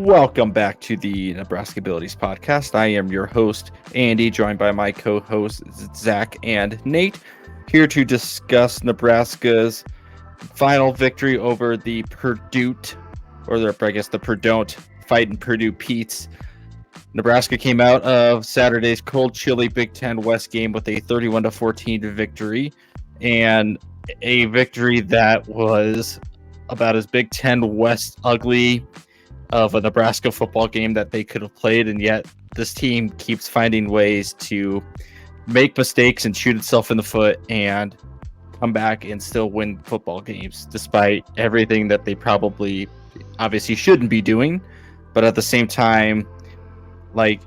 Welcome back to the Nebraskabilities podcast. I am your host, Andy, joined by my co-hosts, Zach and Nate, here to discuss Nebraska's final victory over the Purdue, the Purdue fighting Purdue Petes. Nebraska came out of Saturday's cold, chilly Big Ten West game with a 31-14 victory, and a victory that was about as Big Ten West ugly of a Nebraska football game that they could have played, and yet this team keeps finding ways to make mistakes and shoot itself in the foot and come back and still win football games, despite everything that they probably obviously shouldn't be doing. But at the same time, like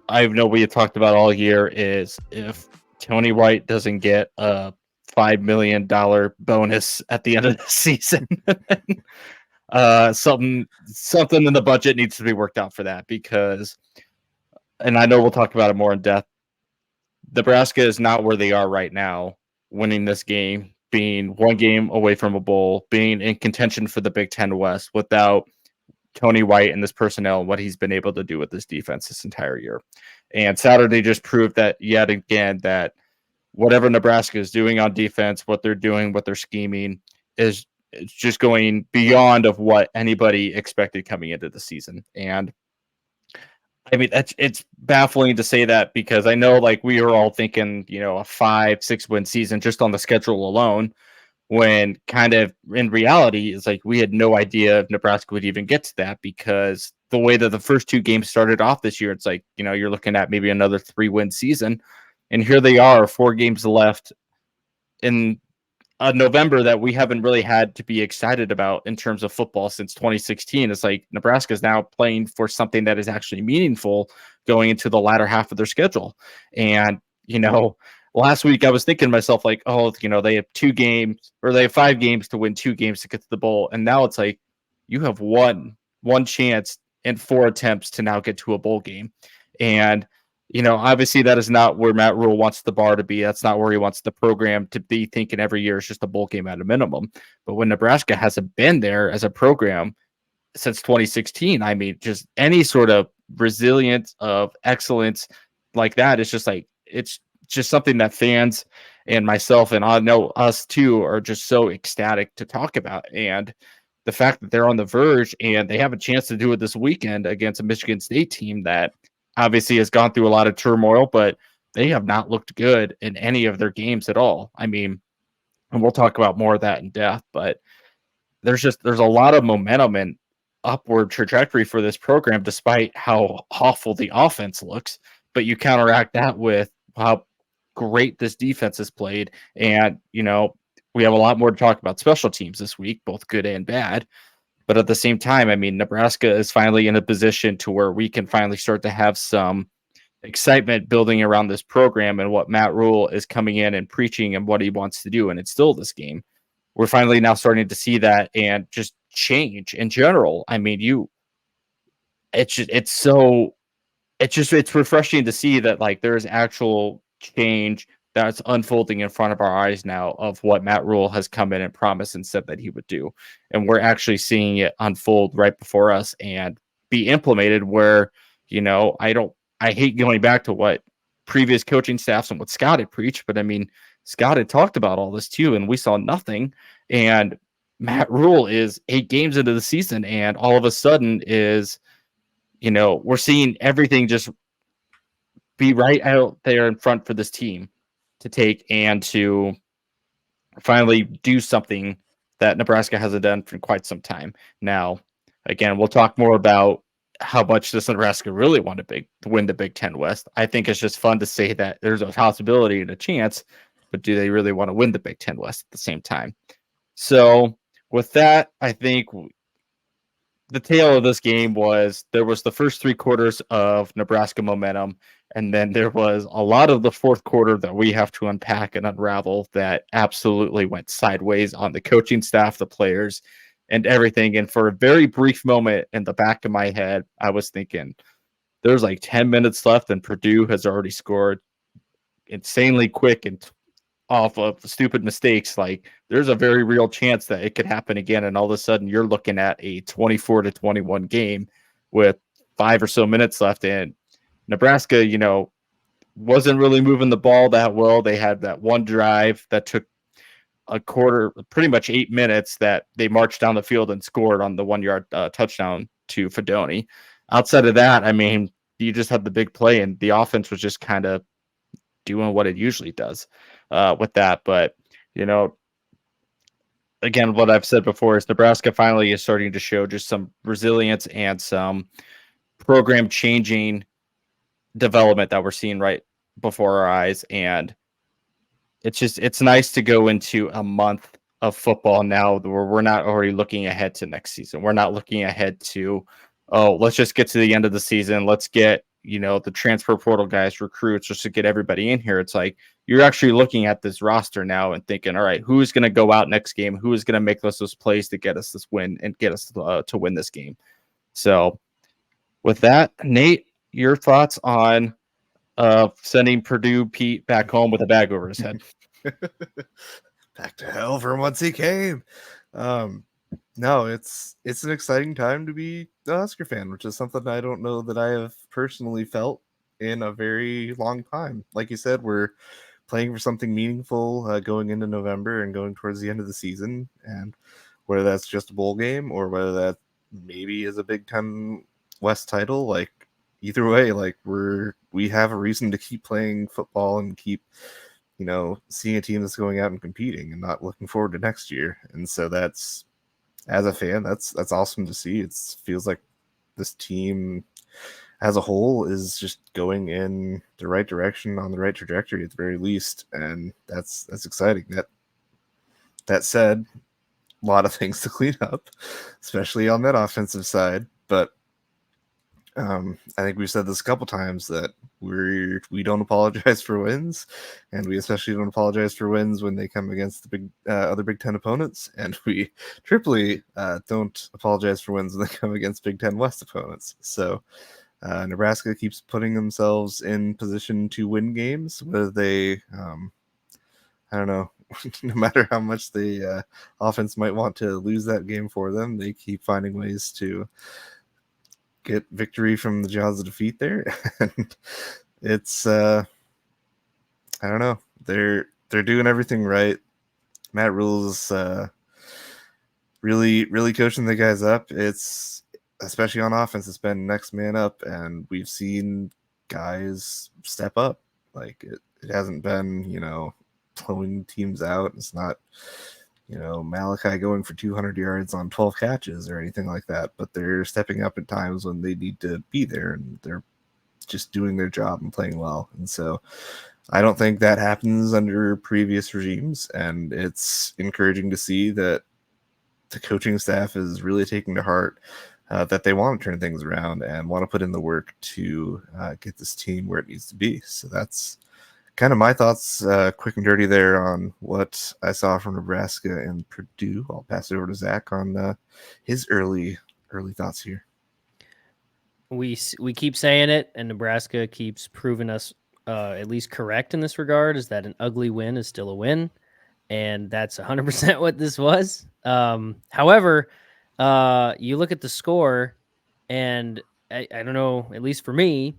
I know we have talked about all year, is if Tony White doesn't get a $5 million bonus at the end of the season, something in the budget needs to be worked out for that, because, and I know we'll talk about it more in depth, Nebraska is not where they are right now, winning this game, being one game away from a bowl, being in contention for the Big Ten West without Tony White and this personnel and what he's been able to do with this defense this entire year. And Saturday just proved that yet again, that whatever Nebraska is doing on defense, what they're doing, what they're scheming, is it's just going beyond of what anybody expected coming into the season. And I mean, it's baffling to say that, because I know like we were all thinking, a 5-6 win season just on the schedule alone, when kind of in reality it's like we had no idea if Nebraska would even get to that, because the way that the first two games started off this year, it's like, you're looking at maybe another 3-win season. And here they are, 4 games left in November that we haven't really had to be excited about in terms of football since 2016. It's like Nebraska is now playing for something that is actually meaningful going into the latter half of their schedule. And, last week I was thinking to myself, like, they have 2 games, or they have 5 games to win 2 games to get to the bowl. And now it's like, you have one chance and 4 attempts to now get to a bowl game. And, obviously that is not where Matt Rule wants the bar to be. That's not where he wants the program to be thinking every year is just a bowl game at a minimum. But when Nebraska hasn't been there as a program since 2016, I mean, just any sort of resilience of excellence like that is just like, it's just something that fans and myself, and I know us too, are just so ecstatic to talk about. And the fact that they're on the verge and they have a chance to do it this weekend against a Michigan State team that obviously has gone through a lot of turmoil, but they have not looked good in any of their games at all. I mean, and we'll talk about more of that in depth, but there's a lot of momentum and upward trajectory for this program, despite how awful the offense looks. But you counteract that with how great this defense has played. And, we have a lot more to talk about special teams this week, both good and bad. But at the same time, I mean, Nebraska is finally in a position to where we can finally start to have some excitement building around this program and what Matt Rule is coming in and preaching and what he wants to do and instill this game. We're finally now starting to see that and just change in general. I mean, it's refreshing to see that like there's actual change that's unfolding in front of our eyes now of what Matt Rule has come in and promised and said that he would do. And we're actually seeing it unfold right before us and be implemented where, I hate going back to what previous coaching staffs and what Scott had preached, but I mean, Scott had talked about all this too, and we saw nothing. And Matt Rule is 8 games into the season, and all of a sudden is, we're seeing everything just be right out there in front for this team to take and to finally do something that Nebraska hasn't done for quite some time. Now, again, we'll talk more about how much does Nebraska really want to win the Big Ten West. I think it's just fun to say that there's a possibility and a chance, but do they really want to win the Big Ten West at the same time? So with that, I think the tale of this game was there was the first 3 quarters of Nebraska momentum, and then there was a lot of the fourth quarter that we have to unpack and unravel that absolutely went sideways on the coaching staff, the players, and everything. And for a very brief moment in the back of my head, I was thinking there's like 10 minutes left and Purdue has already scored insanely quick and off of stupid mistakes. Like there's a very real chance that it could happen again. And all of a sudden you're looking at a 24-21 game with 5 or so minutes left. And Nebraska, wasn't really moving the ball that well. They had that one drive that took a quarter, pretty much 8 minutes, that they marched down the field and scored on the 1-yard touchdown to Fedoni. Outside of that, I mean, you just had the big play, and the offense was just kind of doing what it usually does with that. But, again, what I've said before is Nebraska finally is starting to show just some resilience and some program changing development that we're seeing right before our eyes. And it's nice to go into a month of football now where we're not already looking ahead to next season. We're not looking ahead to, let's just get to the end of the season. Let's get, the transfer portal guys, recruits, just to get everybody in here. It's like you're actually looking at this roster now and thinking, all right, who's going to go out next game? Who is going to make those plays to get us this win and get us to win this game? So with that, Nate, your thoughts on sending Purdue Pete back home with a bag over his head? Back to hell from whence he came. No, it's an exciting time to be a Husker fan, which is something I don't know that I have personally felt in a very long time. Like you said, we're playing for something meaningful going into November and going towards the end of the season. And whether that's just a bowl game or whether that maybe is a Big Ten West title, like either way, like we have a reason to keep playing football and keep, seeing a team that's going out and competing and not looking forward to next year. And so that's, as a fan, that's awesome to see. It feels like this team as a whole is just going in the right direction, on the right trajectory at the very least, and that's exciting. That said, a lot of things to clean up, especially on that offensive side. But I think we've said this a couple times that we don't apologize for wins, and we especially don't apologize for wins when they come against the other Big Ten opponents, and we triply don't apologize for wins when they come against Big Ten West opponents. So Nebraska keeps putting themselves in position to win games, whether they, I don't know, no matter how much the offense might want to lose that game for them, they keep finding ways to get victory from the jaws of defeat there. And it's I don't know, they're doing everything right. Matt Rule's really coaching the guys up. It's especially on offense, it's been next man up, and we've seen guys step up. Like it hasn't been, blowing teams out. It's not, Malachi going for 200 yards on 12 catches or anything like that, but they're stepping up at times when they need to be there, and they're just doing their job and playing well. And so I don't think that happens under previous regimes, and it's encouraging to see that the coaching staff is really taking to heart that they want to turn things around and want to put in the work to get this team where it needs to be. So that's kind of my thoughts, quick and dirty there, on what I saw from Nebraska and Purdue. I'll pass it over to Zach on his early thoughts here. We keep saying it, and Nebraska keeps proving us at least correct in this regard, is that an ugly win is still a win, and that's 100% what this was. However, you look at the score, and I don't know, at least for me,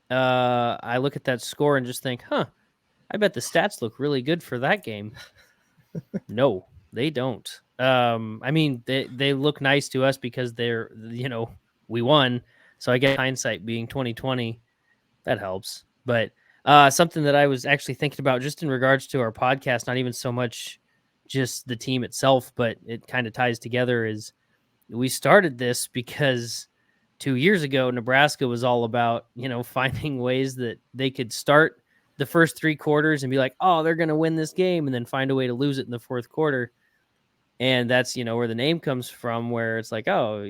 I look at that score and just think, I bet the stats look really good for that game. No, they don't. I mean, they look nice to us because they're, we won. So I guess hindsight being 2020, that helps. But something that I was actually thinking about just in regards to our podcast, not even so much just the team itself, but it kind of ties together, is we started this because 2 years ago, Nebraska was all about, finding ways that they could start the first 3 quarters and be like, oh, they're going to win this game, and then find a way to lose it in the fourth quarter. And that's, where the name comes from, where it's like, oh,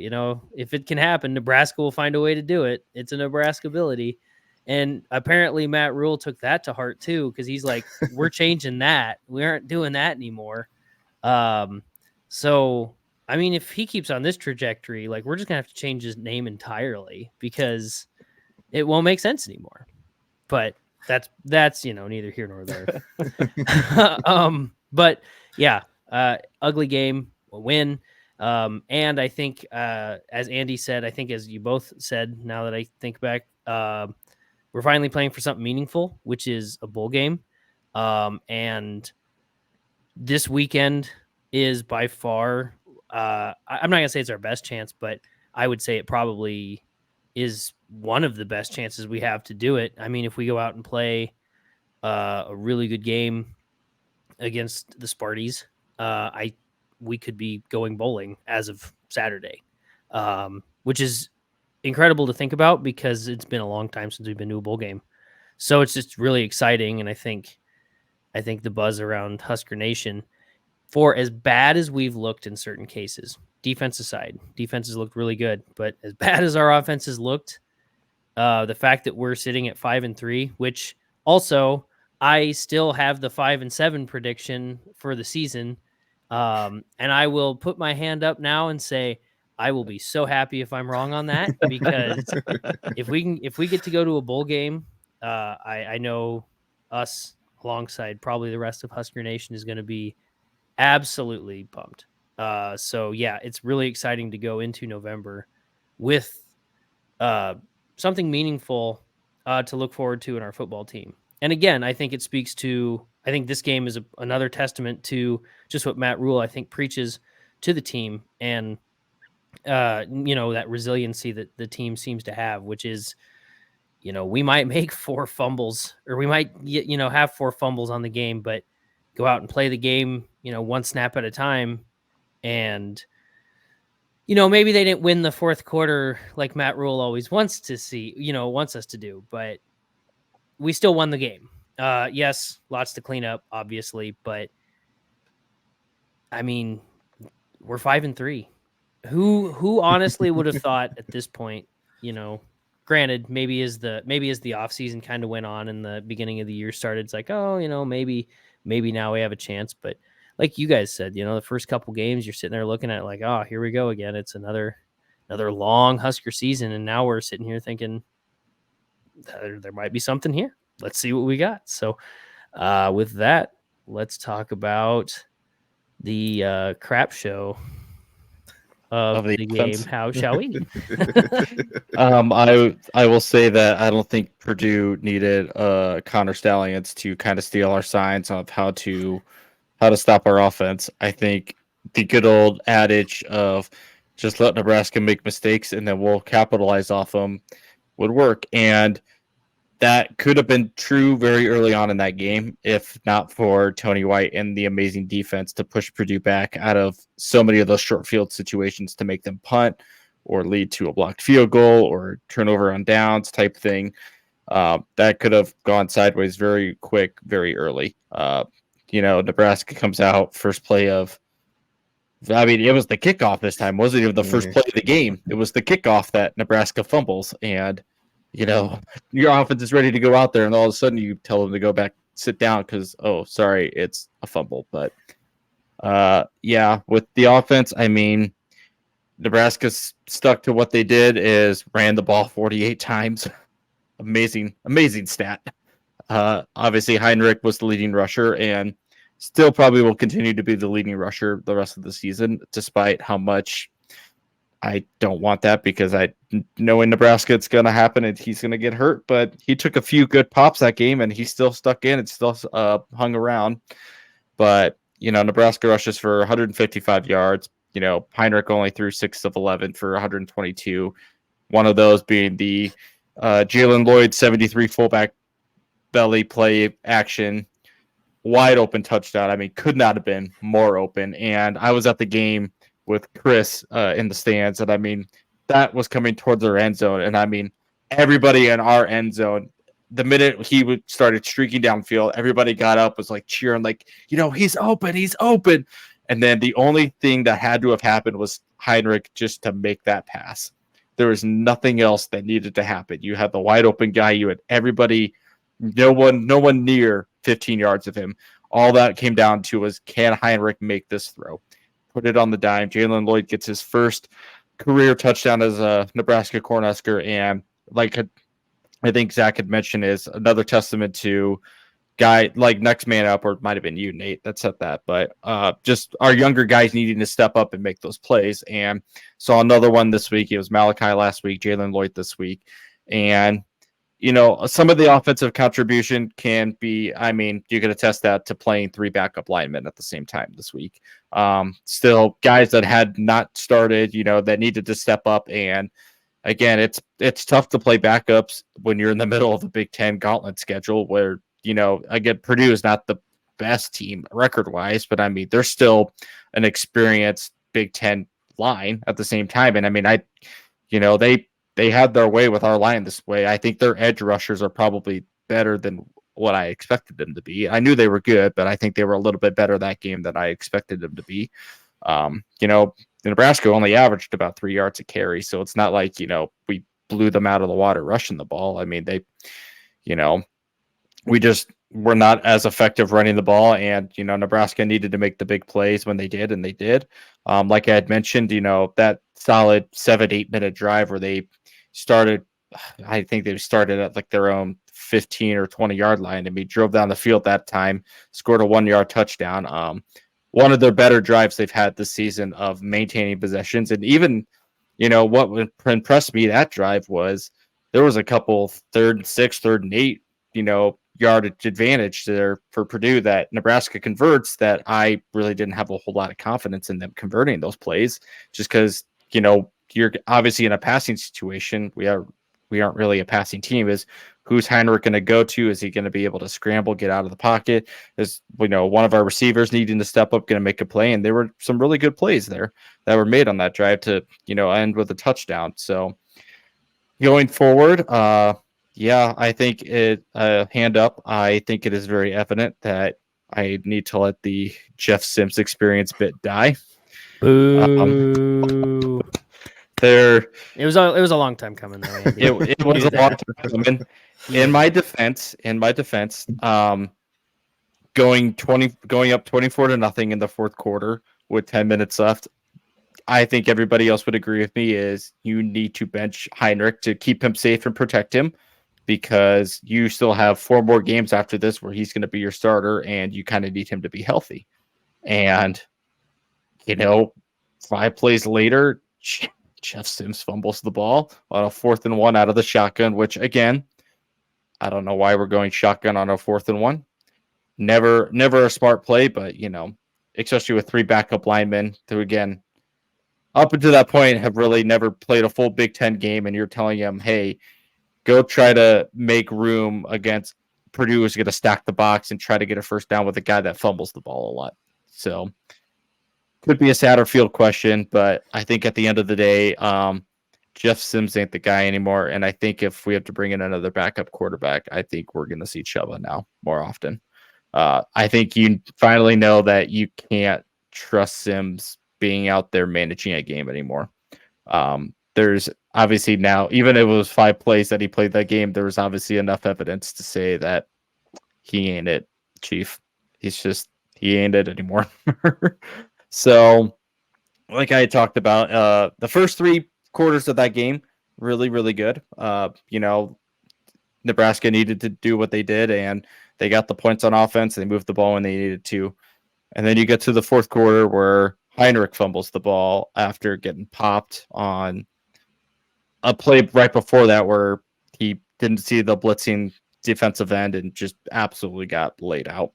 if it can happen, Nebraska will find a way to do it. It's a Nebraskability. And apparently Matt Rule took that to heart too, because he's like, we're changing that. We aren't doing that anymore. So, I mean, if he keeps on this trajectory, like, we're just going to have to change his name entirely because it won't make sense anymore. But that's neither here nor there. But yeah, ugly game, a win. And I think, as Andy said, I think as you both said, now that I think back, we're finally playing for something meaningful, which is a bowl game. And this weekend is by far, I'm not going to say it's our best chance, but I would say it probably is one of the best chances we have to do it. I mean, if we go out and play a really good game against the Sparties, we could be going bowling as of Saturday, which is incredible to think about because it's been a long time since we've been to a bowl game. So it's just really exciting, and I think the buzz around Husker Nation, for as bad as we've looked in certain cases, defense aside, defenses looked really good, but as bad as our offenses looked, the fact that we're sitting at 5-3, which also I still have the 5-7 prediction for the season, and I will put my hand up now and say I will be so happy if I'm wrong on that, because if we get to go to a bowl game, I know us alongside probably the rest of Husker Nation is going to be absolutely pumped. So yeah, it's really exciting to go into November with something meaningful to look forward to in our football team. And again, I think it speaks to, I think this game is another testament to just what Matt Rule, I think, preaches to the team, and that resiliency that the team seems to have, which is, we might make 4 fumbles, or we might, have 4 fumbles on the game, but go out and play the game, one snap at a time. And, maybe they didn't win the fourth quarter like Matt Rule always wants us to do, but we still won the game. Yes, lots to clean up, obviously, but I mean, we're 5-3. Who honestly would have thought at this point, granted, maybe as the offseason kind of went on and the beginning of the year started, it's like, oh, maybe now we have a chance. But like you guys said, the first couple games, you're sitting there looking at it like, oh, here we go again. It's another long Husker season. And now we're sitting here thinking there might be something here. Let's see what we got. So with that, let's talk about the crap show of the game. How shall we? I will say that I don't think Purdue needed Connor Stallions to kind of steal our signs of how to stop our offense. I think the good old adage of just let Nebraska make mistakes and then we'll capitalize off them would work. And that could have been true very early on in that game, if not for Tony White and the amazing defense to push Purdue back out of so many of those short field situations to make them punt or lead to a blocked field goal or turnover on downs type thing. That could have gone sideways very quick, very early. Nebraska comes out first play of, it was the kickoff this time. It wasn't even the first play of the game. It was the kickoff that Nebraska fumbles, and your offense is ready to go out there, and all of a sudden you tell them to go back, sit down because, oh, sorry, it's a fumble. But with the offense, I mean, Nebraska stuck to what they did is ran the ball 48 times. Amazing stat. Obviously, Heinrich was the leading rusher and still probably will continue to be the leading rusher the rest of the season, despite how much I don't want that, because I know in Nebraska it's going to happen and he's going to get hurt. But he took a few good pops that game and he still stuck in and still hung around. But, Nebraska rushes for 155 yards. Heinrich only threw 6 of 11 for 122. One of those being the Jalen Lloyd 73 fullback belly play action, wide open touchdown. I mean, could not have been more open. And I was at the game with Chris in the stands, and I mean, that was coming towards our end zone. And I mean, everybody in our end zone, the minute he started streaking downfield, everybody got up, was like cheering, like, he's open. And then the only thing that had to have happened was Heinrich just to make that pass. There was nothing else that needed to happen. You had the wide open guy. You had everybody, no one near 15 yards of him. All that came down to was, can Heinrich make this throw? Put it on the dime. Jalen Lloyd gets his first career touchdown as a Nebraska Cornhusker. And like I think Zach had mentioned, is another testament to guy like next man up, or it might have been you, Nate, that said that, but just our younger guys needing to step up and make those plays. And saw another one this week. It was Malachi last week, Jalen Lloyd this week. And some of the offensive contribution can be, I mean, you could attest that to playing 3 backup linemen at the same time this week. Still guys that had not started, that needed to step up. And again, it's tough to play backups when you're in the middle of a Big Ten gauntlet schedule where, again, Purdue is not the best team record-wise, but I mean, they're still an experienced Big Ten line at the same time. And I mean, they had their way with our line this way. I think their edge rushers are probably better than what I expected them to be. I knew they were good, but I think they were a little bit better that game than I expected them to be. Nebraska only averaged about 3 yards a carry, so it's not like, we blew them out of the water rushing the ball. I mean, we just were not as effective running the ball, and, Nebraska needed to make the big plays when they did, and they did. Like I had mentioned, that solid 7-8 minute drive where they started, I think they started at like their own 15 or 20 yard line, and we drove down the field that time, scored a 1-yard touchdown. One of their better drives they've had this season of maintaining possessions. And even, what impressed me that drive was there was a couple 3rd and 6, 3rd and 8, yardage advantage there for Purdue that Nebraska converts that I really didn't have a whole lot of confidence in them converting those plays, just because, you're obviously in a passing situation. We aren't really a passing team. Is who's Heinrich going to go to? Is he going to be able to scramble, get out of the pocket? Is, one of our receivers needing to step up, going to make a play? And there were some really good plays there that were made on that drive to, end with a touchdown. So going forward, I think hand up. I think it is very evident that I need to let the Jeff Sims experience bit die. Boo. It was a long time coming though, Andy. it was a long time coming. In my defense, going up 24-0 in the fourth quarter with 10 minutes left, I think everybody else would agree with me is you need to bench Heinrich to keep him safe and protect him, because you still have 4 more games after this where he's going to be your starter, and you kind of need him to be healthy. And 5 plays later, Jeff Sims fumbles the ball on a 4th and 1 out of the shotgun, which, again, I don't know why we're going shotgun on a 4th and 1. Never a smart play, but, especially with 3 backup linemen who, again, up until that point have really never played a full Big Ten game, and you're telling them, hey, go try to make room against Purdue is going to stack the box and try to get a first down with a guy that fumbles the ball a lot. So could be a Satterfield question, but I think at the end of the day, Jeff Sims ain't the guy anymore. And I think if we have to bring in another backup quarterback, I think we're going to see Chuba now more often. I think you finally know that you can't trust Sims being out there managing a game anymore. There's obviously now, even if it was 5 plays that he played that game, there was obviously enough evidence to say that he ain't it, Chief. He ain't it anymore. So, like I talked about, the first 3 quarters of that game, really, really good. Nebraska needed to do what they did, and they got the points on offense. They moved the ball when they needed to. And then you get to the 4th quarter where Heinrich fumbles the ball after getting popped on a play right before that where he didn't see the blitzing defensive end and just absolutely got laid out.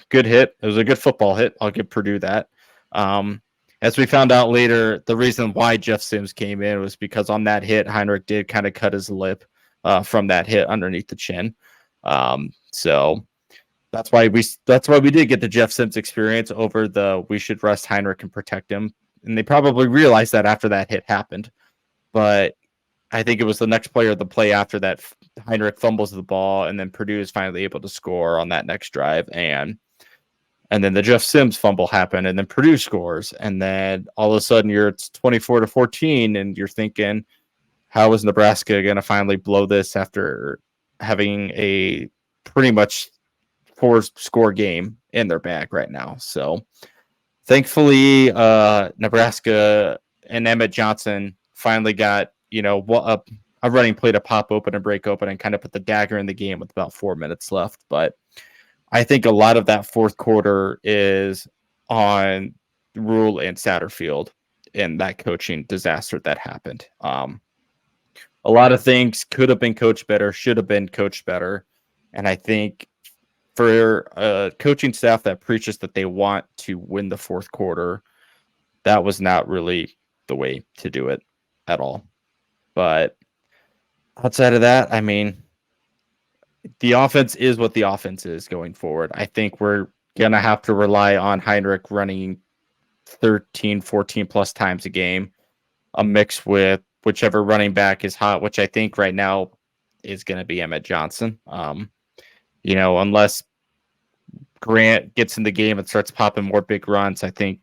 Good hit. It was a good football hit. I'll give Purdue that. As we found out later, the reason why Jeff Sims came in was because on that hit, Heinrich did kind of cut his lip from that hit underneath the chin. So that's why we did get the Jeff Sims experience over the we should rest Heinrich and protect him. And they probably realized that after that hit happened. But I think it was the next player, the play after that, Heinrich fumbles the ball, and then Purdue is finally able to score on that next drive. And then the Jeff Sims fumble happened, and then Purdue scores. And then all of a sudden it's 24-14, and you're thinking, how is Nebraska going to finally blow this after having a pretty much 4-score game in their bag right now? So thankfully, Nebraska and Emmett Johnson finally got, a running play to pop open and break open and kind of put the dagger in the game with about 4 minutes left. But I think a lot of that fourth quarter is on Rule and Satterfield and that coaching disaster that happened. A lot of things could have been coached better, should have been coached better. And I think for a coaching staff that preaches that they want to win the fourth quarter, that was not really the way to do it at all. But outside of that, I mean, the offense is what the offense is going forward. I think we're going to have to rely on Heinrich running 13, 14 plus times a game, a mix with whichever running back is hot, which I think right now is going to be Emmett Johnson. Unless Grant gets in the game and starts popping more big runs, I think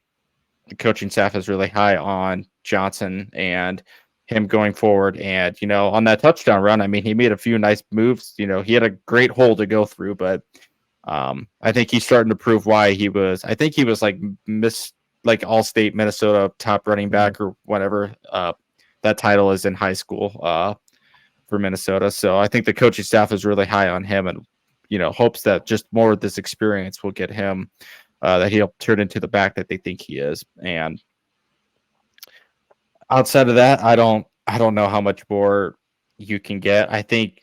the coaching staff is really high on Johnson and him going forward. And, on that touchdown run, I mean, he made a few nice moves. He had a great hole to go through, but I think he's starting to prove why he was like All-State Minnesota top running back or whatever that title is in high school for Minnesota. So I think the coaching staff is really high on him and, hopes that just more of this experience will get him that he'll turn into the back that they think he is. And outside of that, I don't know how much more you can get. I think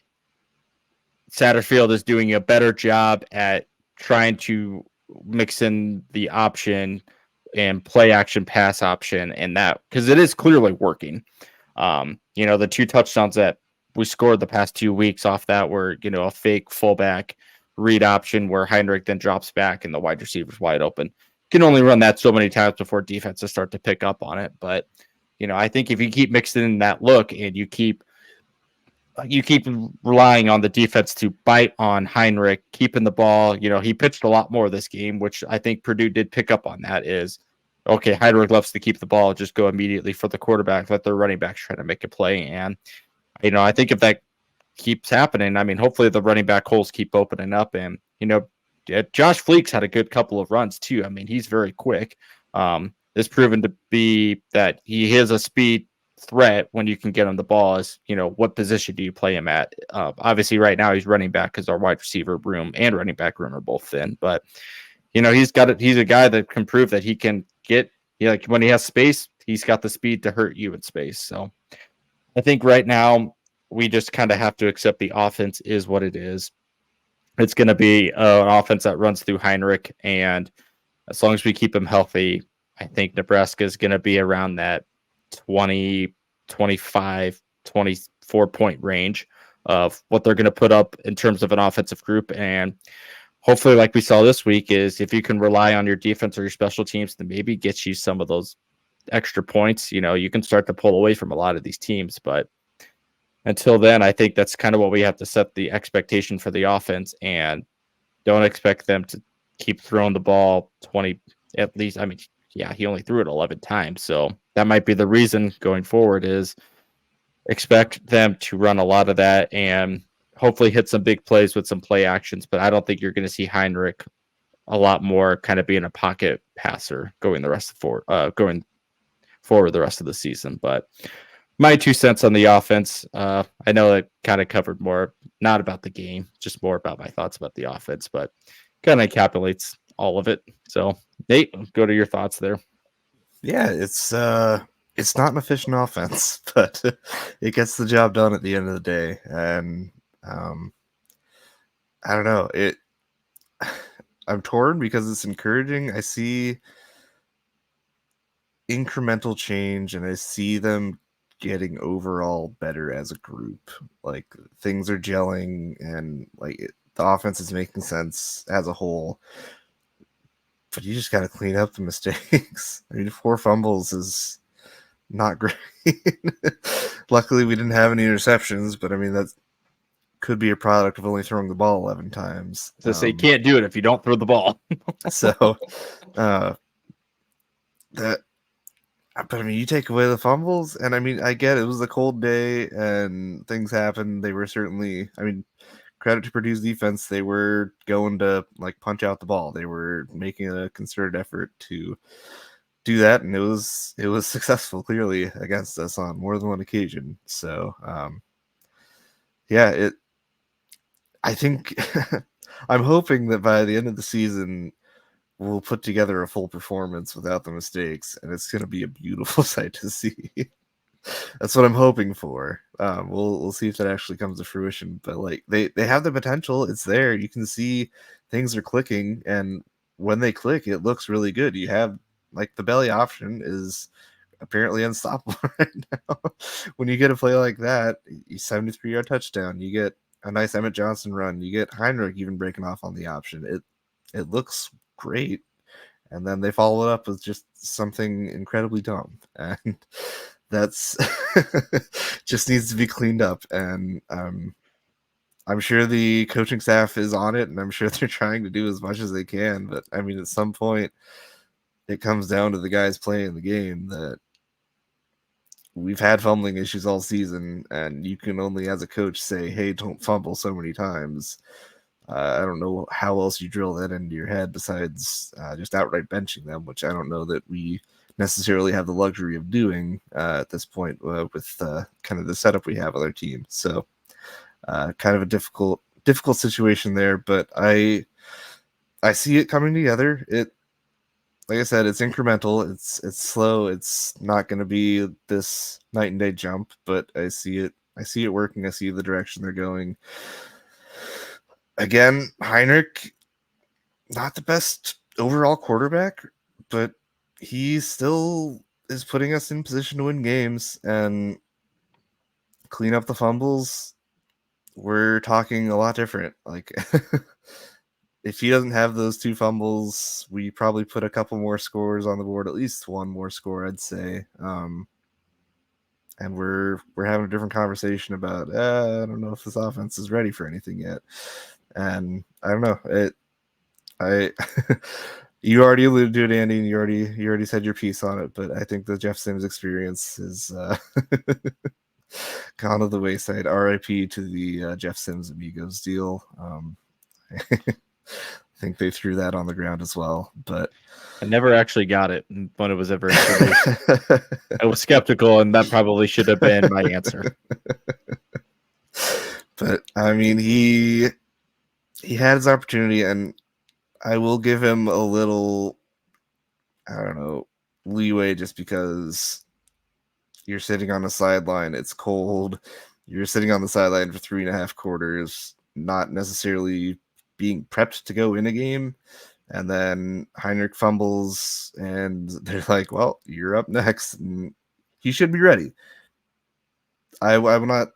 Satterfield is doing a better job at trying to mix in the option and play action pass option and that because it is clearly working. The 2 touchdowns that we scored the past 2 weeks off that were, a fake fullback read option where Heinrich then drops back and the wide receiver's wide open. You can only run that so many times before defenses start to pick up on it. But, I think if you keep mixing in that look and you keep relying on the defense to bite on Heinrich, keeping the ball, he pitched a lot more this game, which I think Purdue did pick up on that is, okay, Heinrich loves to keep the ball, just go immediately for the quarterback, let their running backs try to make a play. And, I think if that keeps happening, I mean, hopefully the running back holes keep opening up. And, Josh Fleeks had a good couple of runs too. I mean, he's very quick. It's proven to be that he is a speed threat when you can get him the ball is, what position do you play him at? Obviously right now he's running back because our wide receiver room and running back room are both thin, but he's a guy that can prove that he can get, like when he has space, he's got the speed to hurt you in space. So I think right now we just kind of have to accept the offense is what it is. It's going to be an offense that runs through Heinrich. And as long as we keep him healthy, I think Nebraska is going to be around that 20, 25, 24 point range of what they're going to put up in terms of an offensive group. And hopefully, like we saw this week, is if you can rely on your defense or your special teams to maybe get you some of those extra points, you can start to pull away from a lot of these teams. But until then, I think that's kind of what we have to set the expectation for the offense and don't expect them to keep throwing the ball 20 at least. I mean, yeah, he only threw it 11 times. So that might be the reason going forward is expect them to run a lot of that and hopefully hit some big plays with some play actions. But I don't think you're going to see Heinrich a lot more kind of being a pocket passer going forward the rest of the season. But my 2 cents on the offense, I know it kind of covered more, not about the game, just more about my thoughts about the offense, but kind of encapsulates all of it. So Nate, go to your thoughts there. Yeah, it's not an efficient offense, but it gets the job done at the end of the day. And I don't know, I'm torn because it's encouraging. I see incremental change and I see them getting overall better as a group. Like things are gelling and the offense is making sense as a whole. But you just got to clean up the mistakes. I mean, 4 fumbles is not great. Luckily, we didn't have any interceptions, but I mean, that could be a product of only throwing the ball 11 times. So you can't do it if you don't throw the ball. But I mean, you take away the fumbles, and I mean, I get it was a cold day and things happened. They were certainly, I mean, credit to Purdue's defense. They were going to punch out the ball. They were making a concerted effort to do that, and it was successful clearly against us on more than one occasion. So, I think I'm hoping that by the end of the season, we'll put together a full performance without the mistakes, and it's going to be a beautiful sight to see. That's what I'm hoping for. We'll see if that actually comes to fruition. But like they have the potential. It's there. You can see things are clicking, and when they click, it looks really good. You have like the belly option is apparently unstoppable right now. When you get a play like that, you 73-yard touchdown. You get a nice Emmett Johnson run. You get Heinrich even breaking off on the option. It looks great. And then they follow it up with just something incredibly dumb. And that's just needs to be cleaned up. And I'm sure the coaching staff is on it, and I'm sure they're trying to do as much as they can. But I mean, at some point, it comes down to the guys playing the game that we've had fumbling issues all season, and you can only, as a coach, say, hey, don't fumble so many times. I don't know how else you drill that into your head besides just outright benching them, which I don't know that we necessarily have the luxury of doing at this point with kind of the setup we have with our team. So kind of a difficult situation there, but I see it coming together. Like I said, it's incremental. It's slow. It's not going to be this night and day jump, but I see it working. I see the direction they're going. Again, Heinrich, not the best overall quarterback, but he still is putting us in position to win games and clean up the fumbles. We're talking a lot different. Like, if he doesn't have those 2 fumbles, we probably put a couple more scores on the board, at least one more score, I'd say. And we're having a different conversation about, I don't know if this offense is ready for anything yet. And I don't know. You already alluded to it, Andy, and you already said your piece on it, but I think the Jeff Sims experience is gone to the wayside. RIP to the Jeff Sims Amigos deal. I think they threw that on the ground as well, but I never actually got it when it was ever introduced. I was skeptical, and that probably should have been my answer. But I mean, he had his opportunity, and I will give him a little, I don't know, leeway just because you're sitting on the sideline. It's cold. You're sitting on the sideline for 3.5 quarters, not necessarily being prepped to go in a game. And then Heinrich fumbles, and they're like, well, you're up next. And he should be ready. I will not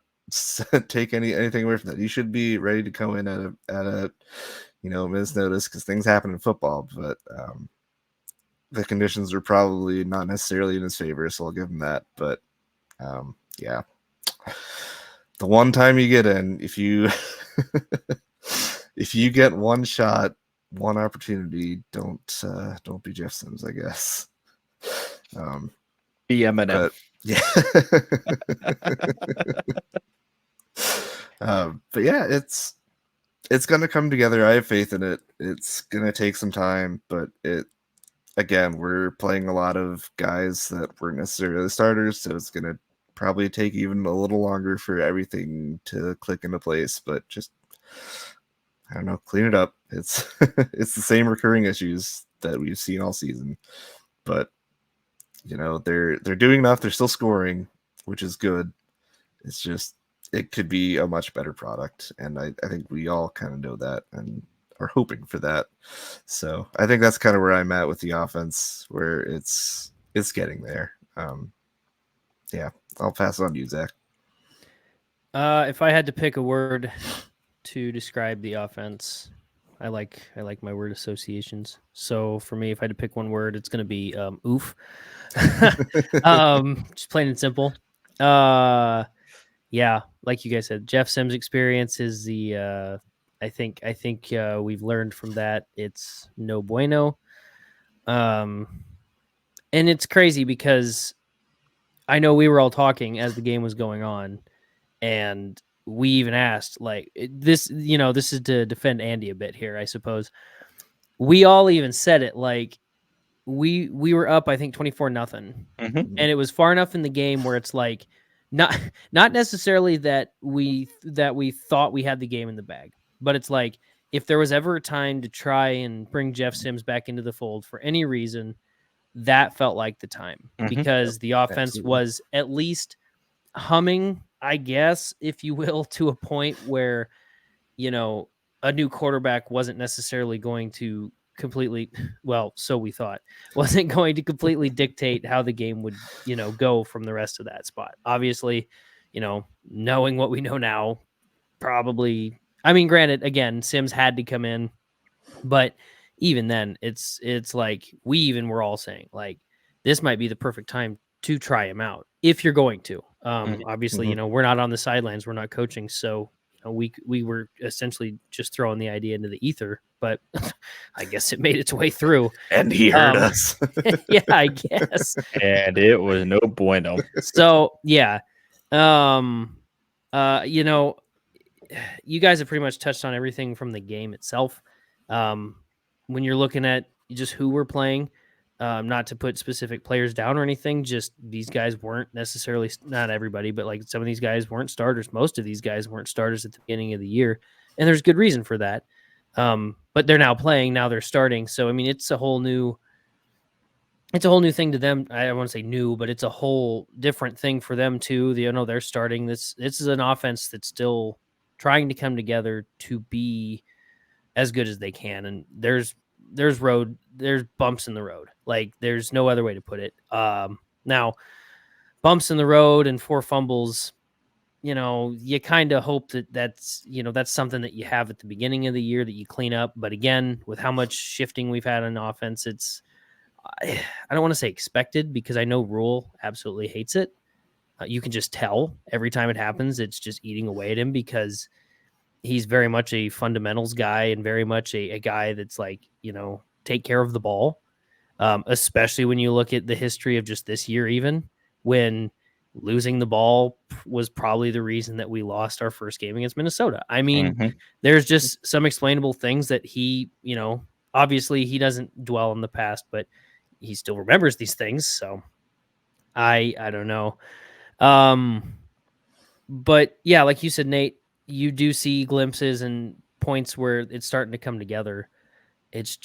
take anything away from that. You should be ready to go in at a minute's notice, because things happen in football, but the conditions are probably not necessarily in his favor, so I'll give him that. But yeah, the one time you get in, if you get one shot, one opportunity, don't be Jeff Sims, I guess. Be Eminem. Yeah. But yeah, it's going to come together. I have faith in it. It's going to take some time, but again, we're playing a lot of guys that weren't necessarily starters, so it's going to probably take even a little longer for everything to click into place, but just, I don't know, clean it up. It's it's the same recurring issues that we've seen all season, but they're doing enough. They're still scoring, which is good. It's just, it could be a much better product, and I think we all kind of know that and are hoping for that. So I think that's kind of where I'm at with the offense, where it's getting there. Yeah, I'll pass it on to you, Zach. If I had to pick a word to describe the offense, I like my word associations. So for me, if I had to pick one word, it's going to be oof. Just plain and simple. Yeah, like you guys said, Jeff Sims' experience is the I think we've learned from that. It's no bueno. And it's crazy because I know we were all talking as the game was going on, and we even asked, like, this, this is to defend Andy a bit here, I suppose. We all even said it, like, we were up, I think 24-0. And it was far enough in the game where it's like, not necessarily that we thought we had the game in the bag, but it's like, if there was ever a time to try and bring Jeff Sims back into the fold for any reason, that felt like the time because the offense absolutely. was at least humming, I guess, if you will, to a point where, a new quarterback wasn't necessarily going to completely, well, so we thought, wasn't going to completely dictate how the game would, go from the rest of that spot. Obviously, knowing what we know now, probably, I mean, granted, again, Sims had to come in, but even then, it's like we even were all saying, like, this might be the perfect time to try him out if you're going to. Obviously, we're not on the sidelines, we're not coaching, so we were essentially just throwing the idea into the ether, but I guess it made its way through. And he heard us. Yeah, I guess. And it was no bueno. So yeah, you guys have pretty much touched on everything from the game itself. When you're looking at just who we're playing, not to put specific players down or anything, just these guys weren't necessarily, not everybody, but like some of these guys weren't starters. Most of these guys weren't starters at the beginning of the year, and there's good reason for that. But they're now playing, now they're starting. So, I mean, it's a whole new thing to them. I don't want to say new, but it's a whole different thing for them too. They're starting this. This is an offense that's still trying to come together to be as good as they can. And there's bumps in the road. Like there's no other way to put it. Now bumps in the road and 4 fumbles, you kind of hope that's something that you have at the beginning of the year that you clean up. But again, with how much shifting we've had on offense, I don't want to say expected because I know Rule absolutely hates it. You can just tell every time it happens, it's just eating away at him because he's very much a fundamentals guy and very much a guy that's like, take care of the ball. Especially when you look at the history of just this year, even when losing the ball was probably the reason that we lost our first game against Minnesota. I mean, there's just some explainable things that he, obviously he doesn't dwell on the past, but he still remembers these things. So I don't know. But yeah, like you said, Nate, you do see glimpses and points where it's starting to come together. It's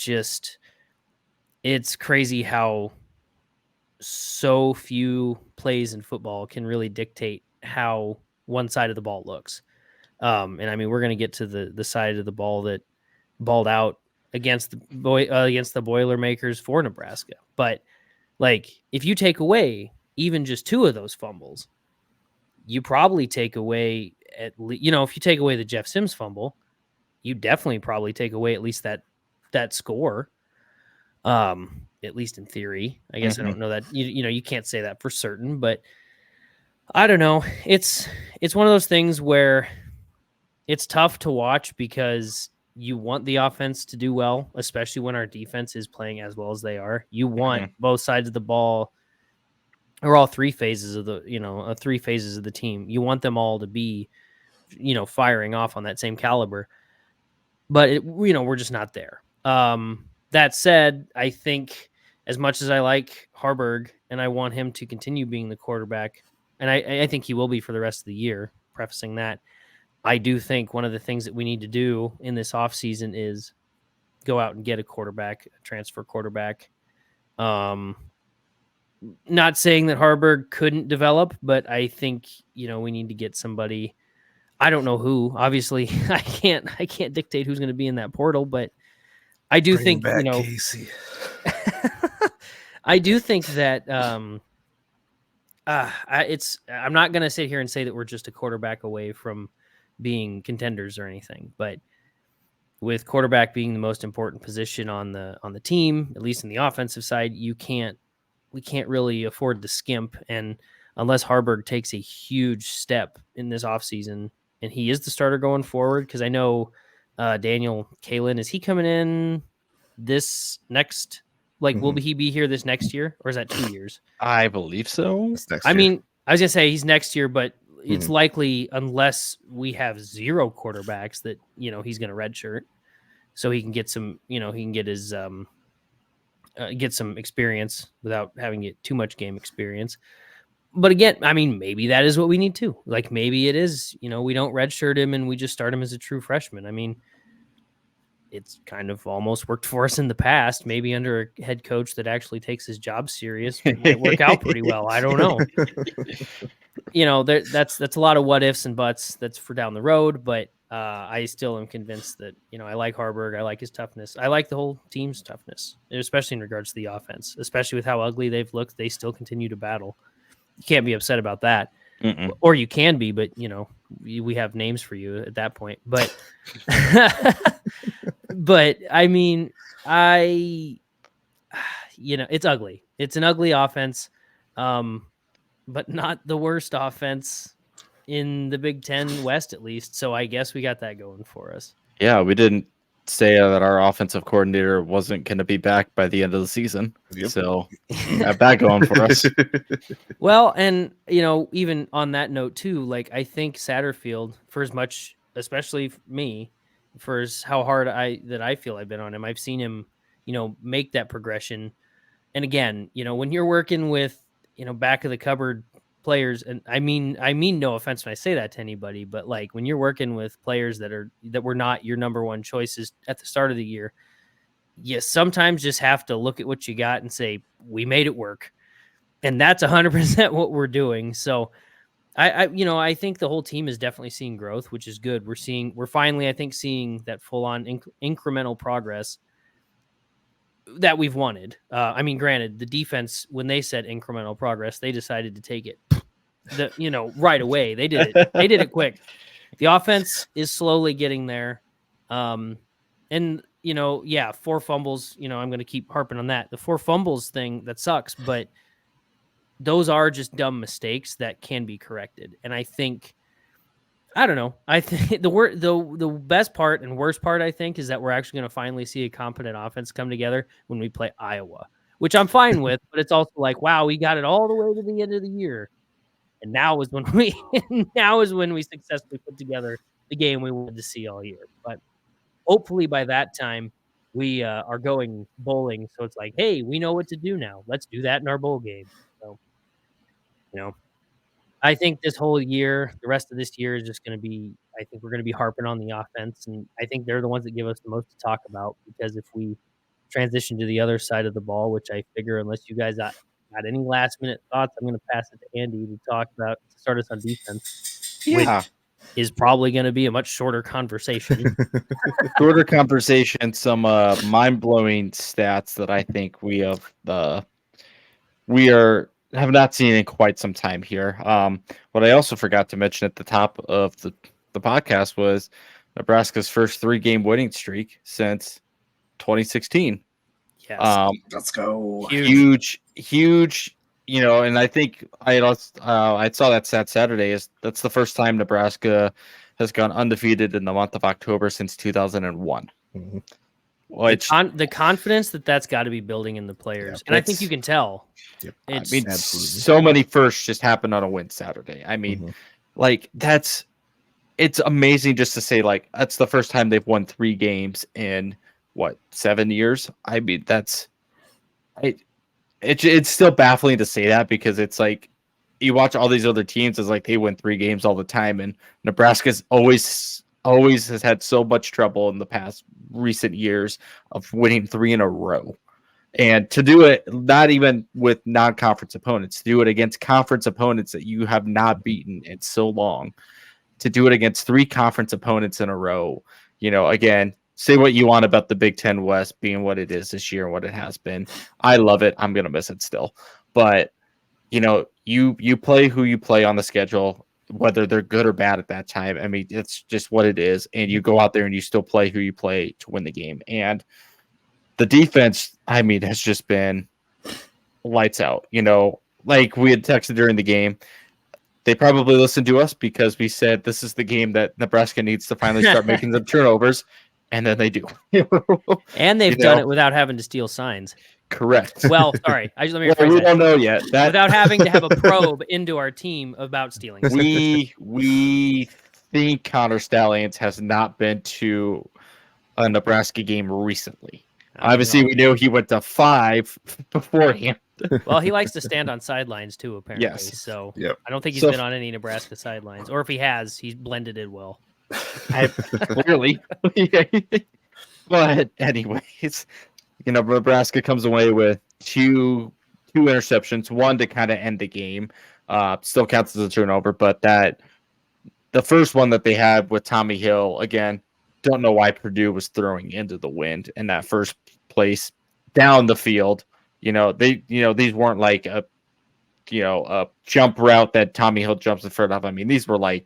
crazy how so few plays in football can really dictate how one side of the ball looks. And I mean, we're going to get to the side of the ball that balled out against the Boilermakers for Nebraska. But like, if you take away even just 2 of those fumbles, you probably take away at least, if you take away the Jeff Sims fumble, you definitely probably take away at least that score. At least in theory, I guess. I don't know that you can't say that for certain, but I don't know. It's one of those things where it's tough to watch because you want the offense to do well, especially when our defense is playing as well as they are. You want both sides of the ball, or all 3 phases of the 3 phases of the team. You want them all to be, firing off on that same caliber. But we're just not there. That said, I think as much as I like Harburg and I want him to continue being the quarterback, and I think he will be for the rest of the year, prefacing that, I do think one of the things that we need to do in this offseason is go out and get a quarterback, a transfer quarterback. Not saying that Harburg couldn't develop, but I think, we need to get somebody. I don't know who. Obviously, I can't dictate who's going to be in that portal, but I do think Casey. I do think that I'm not going to sit here and say that we're just a quarterback away from being contenders or anything, but with quarterback being the most important position on the team, at least in the offensive side, we can't really afford to skimp. And unless Harburg takes a huge step in this offseason, and he is the starter going forward, because I know Daniel Kalin, is he coming in this next? Like, will he be here this next year, or is that 2 years? I believe so. I mean, I was gonna say he's next year, but it's likely, unless we have 0 quarterbacks, that he's gonna redshirt, so he can get some. He can get his get some experience without having to get too much game experience. But again, I mean, maybe that is what we need to. Like, maybe it is. We don't redshirt him and we just start him as a true freshman. I mean, it's kind of almost worked for us in the past. Maybe under a head coach that actually takes his job serious, it might work out pretty well. I don't know. That's a lot of what ifs and buts. That's for down the road, but I still am convinced that I like Harburg. I like his toughness. I like the whole team's toughness, especially in regards to the offense. Especially with how ugly they've looked, they still continue to battle. You can't be upset about that. Mm-mm. Or you can be, but we have names for you at that point. But but I mean, it's ugly. It's an ugly offense, but not the worst offense in the Big Ten West, at least. So I guess we got that going for us. Yeah, we didn't say that our offensive coordinator wasn't going to be back by the end of the season. Yep. So have that going for us. Well, and even on that note too, like I think Satterfield, for as much, especially me, for how hard I feel I've been on him, I've seen him, make that progression. And again, when you're working with, back of the cupboard players, and I mean no offense when I say that to anybody, but like when you're working with players that were not your number one choices at the start of the year, you sometimes just have to look at what you got and say, we made it work. And that's 100% what we're doing. So I think the whole team is definitely seeing growth, which is good. We're finally, I think, seeing that full on incremental progress that we've wanted. I mean, granted, the defense, when they said incremental progress, they decided to take it right away. They did it. They did it quick. The offense is slowly getting there. And 4 fumbles, I'm going to keep harping on that. The 4 fumbles thing, that sucks, but those are just dumb mistakes that can be corrected. And I think the best part and worst part, I think, is that we're actually going to finally see a competent offense come together when we play Iowa, which I'm fine with, but it's also like, wow, we got it all the way to the end of the year. And now is when we successfully put together the game we wanted to see all year. But hopefully by that time we are going bowling. So it's like, hey, we know what to do now. Let's do that in our bowl game. So, I think this whole year, the rest of this year is just going to be, I think we're going to be harping on the offense. And I think they're the ones that give us the most to talk about, because if we transition to the other side of the ball, which I figure, unless you guys got any last minute thoughts, I'm going to pass it to Andy to start us on defense. Yeah. Which is probably going to be a much shorter conversation. Shorter conversation, some mind-blowing stats that I think we have not seen in quite some time here. What I also forgot to mention at the top of the podcast was Nebraska's first 3-game winning streak since 2016. Yes. Let's go. Huge. And I think I saw that stat Saturday. That's the first time Nebraska has gone undefeated in the month of October since 2001. Mhm. The confidence that's got to be building in the players, and I think you can tell. Yep. Absolutely. So many firsts just happened on a win Saturday. I mean, it's amazing just to say, like, that's the first time they've won 3 games in 7 years. I mean, it's still baffling to say that, because it's like you watch all these other teams, it's like they win 3 games all the time, and Nebraska's always has had so much trouble in the past recent years of winning 3 in a row. And to do it not even with non-conference opponents, to do it against conference opponents that you have not beaten in so long, to do it against 3 conference opponents in a row, again, say what you want about the Big Ten West being what it is this year and what it has been. I love it. I'm going to miss it still. But, you play who you play on the schedule, whether they're good or bad at that time. I mean, it's just what it is. And you go out there and you still play who you play to win the game. And the defense, I mean, has just been lights out. Like we had texted during the game, they probably listened to us because we said this is the game that Nebraska needs to finally start making some turnovers. And then they do. And they've done it without having to steal signs. Correct. Well, sorry. Let me rephrase we that. don't know yet. Without having to have a probe into our team about stealing. We think Connor Stallions has not been to a Nebraska game recently. Obviously, we knew he went to 5 beforehand. Well, he likes to stand on sidelines too, apparently. Yes. So Yep. I don't think he's been on any Nebraska sidelines. Or if he has, he's blended in well. Clearly. But anyways, Nebraska comes away with two interceptions, one to kind of end the game. Still counts as a turnover, but the first one that they had with Tommy Hill, again, don't know why Purdue was throwing into the wind in that first place down the field. These weren't like a jump route that Tommy Hill jumps in front of. I mean, these were like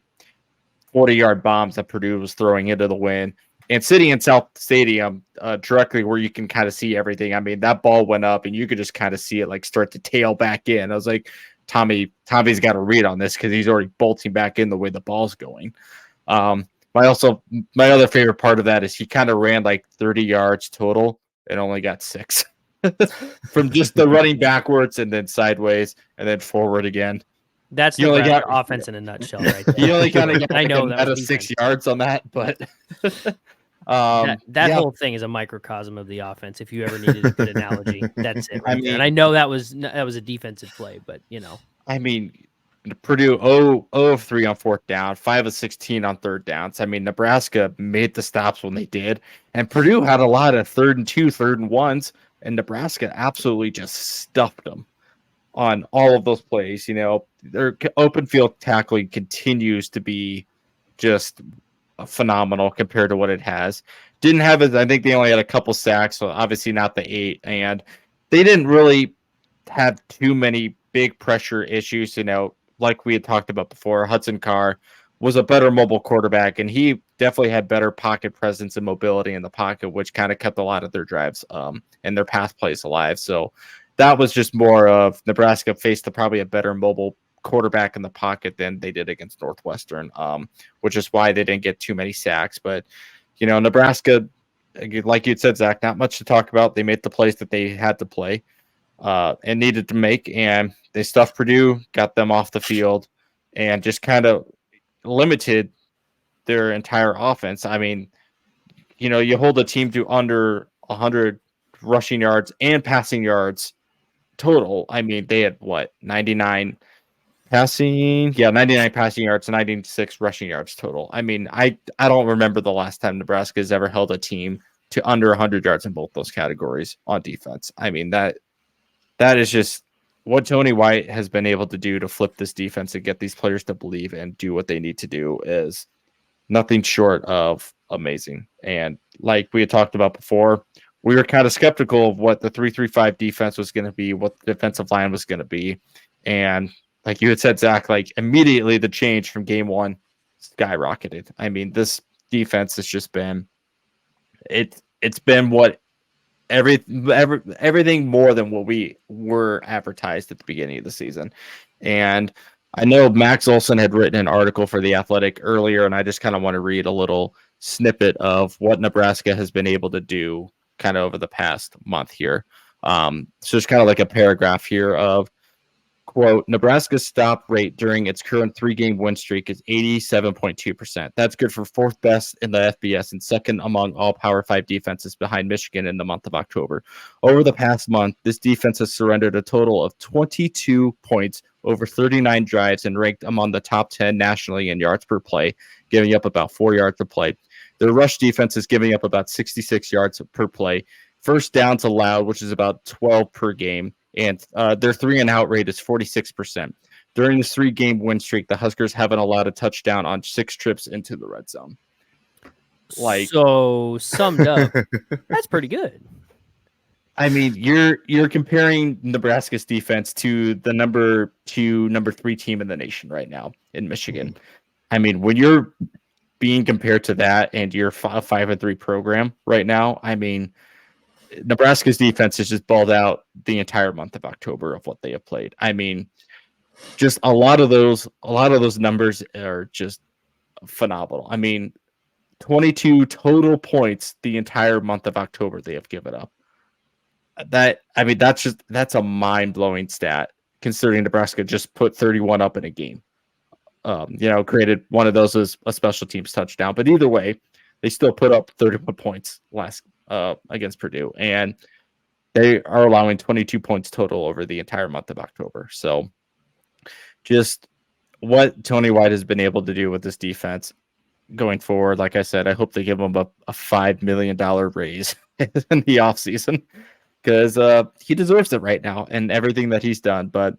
40-yard bombs that Purdue was throwing into the wind. And sitting in South Stadium, directly where you can kind of see everything. I mean, that ball went up and you could just kind of see it like start to tail back in. I was like, Tommy's got to read on this because he's already bolting back in the way the ball's going. My other favorite part of that is he kind of ran like 30 yards total and only got 6 from just the running backwards and then sideways and then forward again. That's the offense in a nutshell, right there. You only kind of get I know that out of 6 yards on that, but that whole thing is a microcosm of the offense. If you ever needed a good analogy, that's it. Right there. And I know that was a defensive play, but I mean, Purdue 0 of 3 on 4th down, 5 of 16 on 3rd downs. I mean, Nebraska made the stops when they did, and Purdue had a lot of 3rd and 2, 3rd and 1s, and Nebraska absolutely just stuffed them on all of those plays. Their open field tackling continues to be just phenomenal compared to what it has. Didn't have it. I think they only had a couple sacks, so obviously not the 8, and they didn't really have too many big pressure issues. Like we had talked about before, Hudson Carr was a better mobile quarterback, and he definitely had better pocket presence and mobility in the pocket, which kind of kept a lot of their drives and their pass plays alive. So that was just more of Nebraska faced probably a better mobile quarterback in the pocket than they did against Northwestern, which is why they didn't get too many sacks. But, Nebraska, like you said, Zach, not much to talk about. They made the plays that they had to play and needed to make, and they stuffed Purdue, got them off the field, and just kind of limited their entire offense. I mean, you hold a team to under 100 rushing yards and passing yards total. I mean, they had 99 passing yards and 96 rushing yards total. I mean, I don't remember the last time Nebraska has ever held a team to under 100 yards in both those categories on defense. I mean, that is just what Tony White has been able to do to flip this defense and get these players to believe and do what they need to do is nothing short of amazing. And like we had talked about before, we were kind of skeptical of what the 3-3-5 defense was going to be, what the defensive line was going to be. And like you had said, Zach, like immediately the change from game 1 skyrocketed. I mean, this defense has just been, it's been what everything more than what we were advertised at the beginning of the season. And I know Max Olson had written an article for The Athletic earlier, and I just kind of want to read a little snippet of what Nebraska has been able to do kind of over the past month here. So there's kind of like a paragraph here of, quote, Nebraska's stop rate during its current 3-game win streak is 87.2%. That's good for 4th best in the FBS and second among all Power 5 defenses behind Michigan in the month of October. Over the past month, this defense has surrendered a total of 22 points over 39 drives and ranked among the top 10 nationally in yards per play, giving up about 4 yards per play. Their rush defense is giving up about 66 yards per play. First downs allowed, which is about 12 per game. And their 3-and-out rate is 46%. During this 3-game win streak, the Huskers haven't allowed a touchdown on 6 trips into the red zone. So summed up, that's pretty good. I mean, you're comparing Nebraska's defense to the number 2, number 3 team in the nation right now in Michigan. I mean, when you're being compared to that and you're a 5-3 program right now, I mean, Nebraska's defense has just balled out the entire month of October of what they have played. I mean, just a lot of those numbers are just phenomenal. I mean, 22 total points the entire month of October they have given up. That's a mind-blowing stat considering Nebraska just put 31 up in a game. Created one of those as a special teams touchdown, but either way, they still put up 31 points against Purdue, and they are allowing 22 points total over the entire month of October. So just what Tony White has been able to do with this defense, going forward. Like I said, I hope they give him a $5 million raise in the offseason because he deserves it right now and everything that he's done. But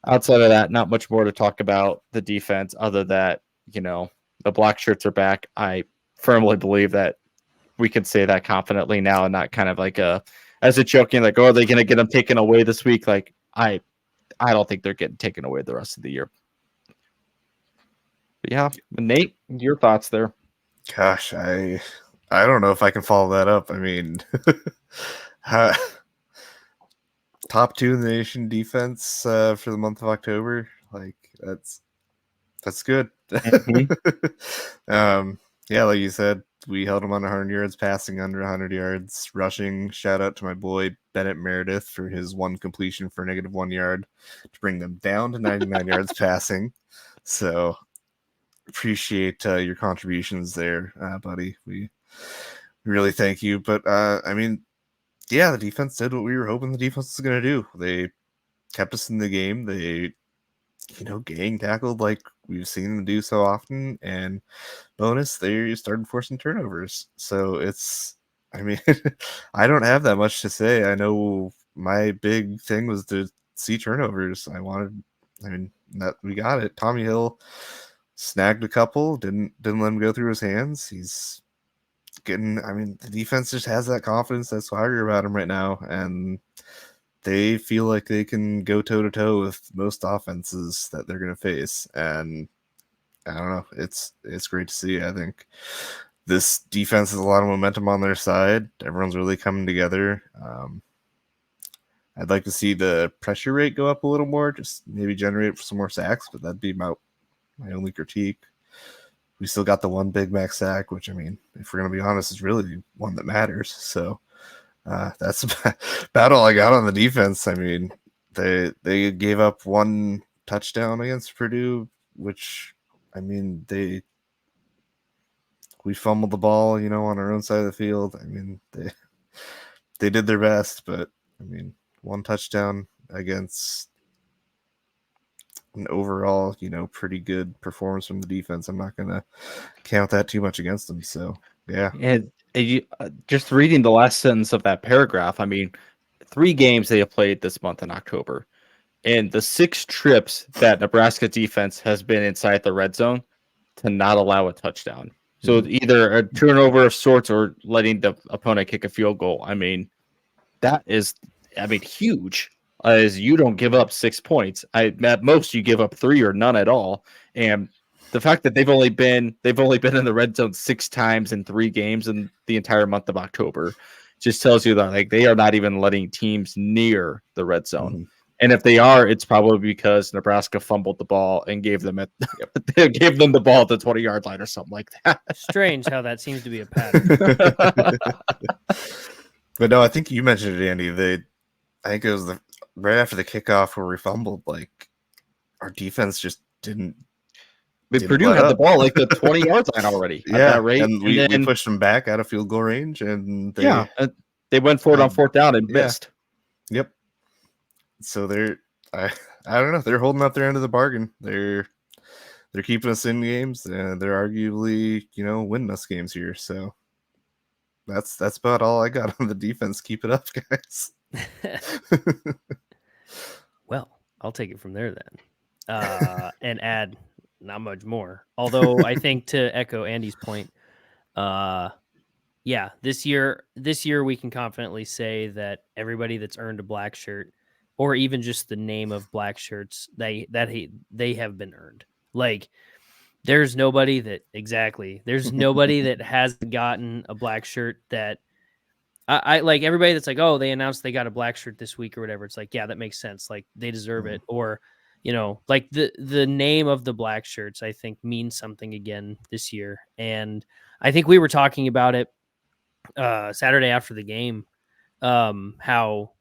outside of that, not much more to talk about the defense other that, the black shirts are back. I firmly believe that we could say that confidently now and not kind of like as a joking, like, oh, are they going to get them taken away this week? Like, I don't think they're getting taken away the rest of the year. But yeah, Nate, your thoughts there? Gosh, I don't know if I can follow that up. I mean, top 2 in the nation defense for the month of October. Like that's good. Yeah, like you said, we held them under 100 yards passing, under 100 yards rushing. Shout out to my boy Bennett Meredith for his 1 completion for -1 yard to bring them down to 99 yards passing. So appreciate your contributions there, buddy. We really thank you. But I mean, yeah, the defense did what we were hoping the defense was going to do. They kept us in the game. They, gang tackled like we've seen them do so often. And bonus, they started forcing turnovers. So it's, I mean, I don't have that much to say. I know my big thing was to see turnovers. I mean, that we got it. Tommy Hill snagged a couple, didn't let him go through his hands. He's getting, I mean, the defense just has that confidence that's swagger about him right now, and they feel like they can go toe to toe with most offenses that they're going to face. And I don't know, it's great to see. I think this defense has a lot of momentum on their side. Everyone's really coming together. I'd like to see the pressure rate go up a little more, just maybe generate some more sacks, but that'd be my only critique. We still got the 1 Big Mac sack, which, I mean, if we're going to be honest, is really the one that matters. So that's about all I got on the defense. I mean, they gave up 1 touchdown against Purdue, which, I mean, we fumbled the ball, on our own side of the field. I mean, they did their best, but, I mean, 1 touchdown against an overall, pretty good performance from the defense. I'm not going to count that too much against them. So, yeah. And just reading the last sentence of that paragraph, I mean, 3 games they have played this month in October, and the 6 trips that Nebraska defense has been inside the red zone to not allow a touchdown. So either a turnover of sorts or letting the opponent kick a field goal. I mean, that is, huge. As you don't give up 6 points. At most you give up 3 or none at all. And the fact that they've only been in the red zone 6 times in 3 games in the entire month of October just tells you that, like, they are not even letting teams near the red zone. Mm-hmm. And if they are, it's probably because Nebraska fumbled the ball and gave them the ball at the 20-yard line or something like that. Strange how that seems to be a pattern. But no, I think you mentioned it, Andy. I think it was right after the kickoff where we fumbled. Like, our defense just didn't. Purdue had the ball like the 20-yard line already. Yeah, at that rate. And we pushed them back out of field goal range, and they went for it on 4th down and missed. Yep. So I don't know. They're holding up their end of the bargain. They're keeping us in games, and they're arguably, winning us games here. So that's about all I got on the defense. Keep it up, guys. Well, I'll take it from there then, and add not much more. Although I think, to echo Andy's point, this year we can confidently say that everybody that's earned a black shirt, or even just the name of black shirts, they have been earned. Like, there's nobody that hasn't gotten a black shirt that I like. Everybody that's like, oh, they announced they got a black shirt this week or whatever. It's like, yeah, that makes sense. Like, they deserve it. Or, like the name of the black shirts, I think, means something again this year. And I think we were talking about it Saturday after the game, how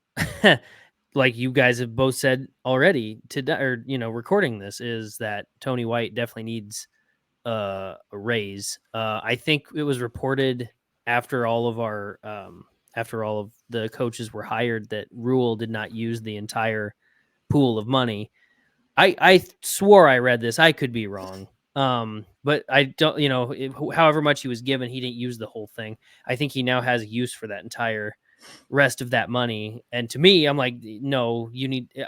like you guys have both said already recording this, is that Tony White definitely needs a raise. I think it was reported after all of the coaches were hired that Rule did not use the entire pool of money. I swore I read this. I could be wrong. But I don't, however much he was given, he didn't use the whole thing. I think he now has a use for that entire rest of that money. And to me, I'm like, no,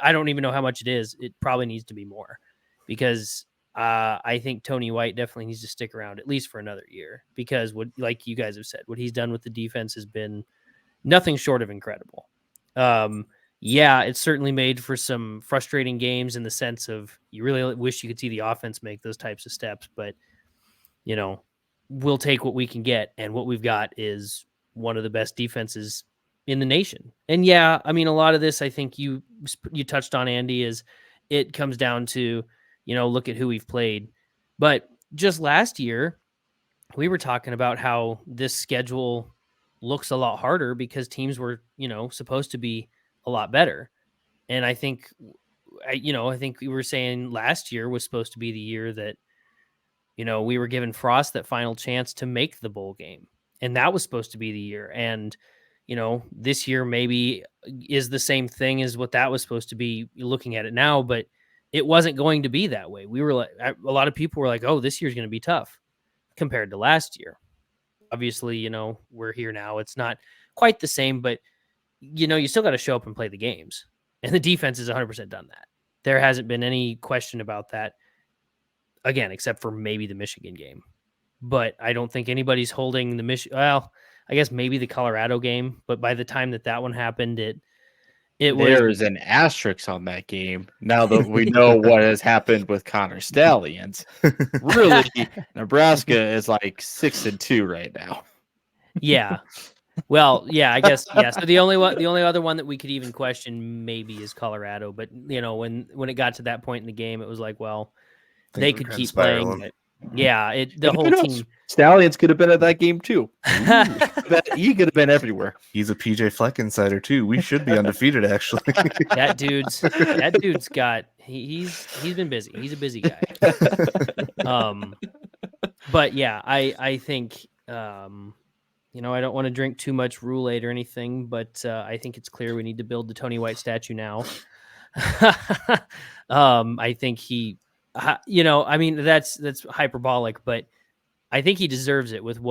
I don't even know how much it is. It probably needs to be more because I think Tony White definitely needs to stick around at least for another year because like you guys have said, what he's done with the defense has been nothing short of incredible. Yeah, it's certainly made for some frustrating games in the sense of you really wish you could see the offense make those types of steps, but we'll take what we can get, and what we've got is one of the best defenses in the nation. And yeah, I mean, a lot of this, I think you touched on, Andy, is it comes down to, look at who we've played. But just last year, we were talking about how this schedule looks a lot harder because teams were, supposed to be a lot better. And I think we were saying last year was supposed to be the year that, we were giving Frost that final chance to make the bowl game. And that was supposed to be the year. And, this year maybe is the same thing as what that was supposed to be looking at it now, but it wasn't going to be that way. We were like, a lot of people were like, oh, this year's going to be tough compared to last year. Obviously, we're here now. It's not quite the same, but, you still got to show up and play the games. And the defense has 100% done that. There hasn't been any question about that, again, except for maybe the Michigan game. But I don't think anybody's holding the Michigan. Well, I guess maybe the Colorado game. But by the time that one happened, it was. There is an asterisk on that game. Now that we know what has happened with Connor Stallions, really, Nebraska is like 6-2 right now. Yeah. Well, yeah, I guess, yeah. So the only other one that we could even question maybe is Colorado. But when it got to that point in the game, it was like, well, they could keep playing. But yeah, the whole team. Stallions could have been at that game too. He could have been everywhere. He's a PJ Fleck insider too. We should be undefeated, actually. That dude's got he's been busy. He's a busy guy. But yeah, I think I don't want to drink too much Roulade or anything, but I think it's clear we need to build the Tony White statue now. I think he. I mean, that's hyperbolic, but I think he deserves it with